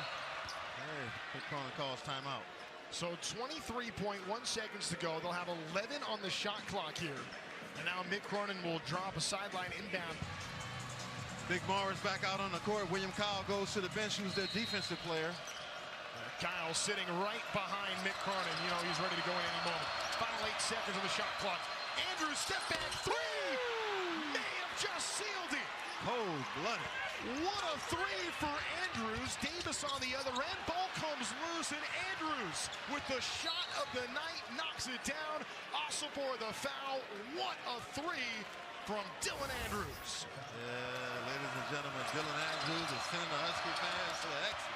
Hey, Mick Cronin calls timeout. So 23.1 seconds to go. They'll have 11 on the shot clock here. And now Mick Cronin will drop a sideline inbound. Big Morris back out on the court. William Kyle goes to the bench, who's their defensive player. Kyle sitting right behind Mick Cronin. You know he's ready to go in any moment. Final 8 seconds on the shot clock. Andrews, step back three! May have just sealed it. Cold-blooded. What a three for Andrews. Davis on the other end. Ball comes loose, and Andrews with the shot of the night knocks it down. Osipor the foul. What a three from Dylan Andrews. Yeah, ladies and gentlemen, Dylan Andrews is sending the Husky fans to the exit.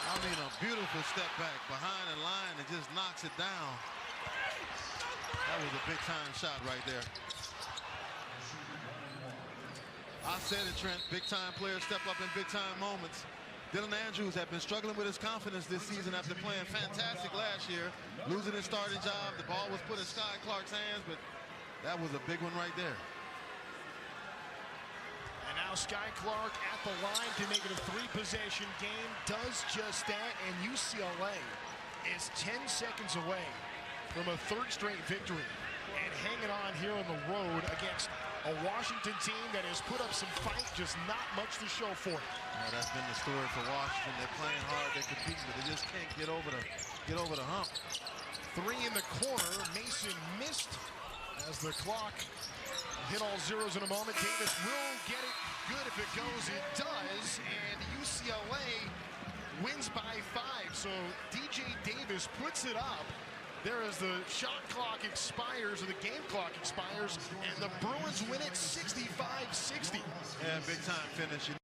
I mean, a beautiful step back behind the line and just knocks it down. That was a big-time shot right there. I said it, Trent. Big-time players step up in big-time moments. Dylan Andrews had been struggling with his confidence this season after playing fantastic last year, losing his starting job. The ball was put in Sky Clark's hands, but that was a big one right there. And now Sky Clark at the line to make it a 3-possession game. Does just that, and UCLA is 10 seconds away from a 3rd straight victory. And hanging on here on the road against a Washington team that has put up some fight, just not much to show for it. Yeah, that's been the story for Washington. They're playing hard, they're competing, but they just can't get over the hump. 3 in the corner. Mason missed as the clock hit all zeros in a moment. Davis will get it good if it goes. It does, and UCLA wins by 5. So DJ Davis puts it up there as the shot clock expires, or the game clock expires, and the Bruins win it 65-60. Yeah, big time finish.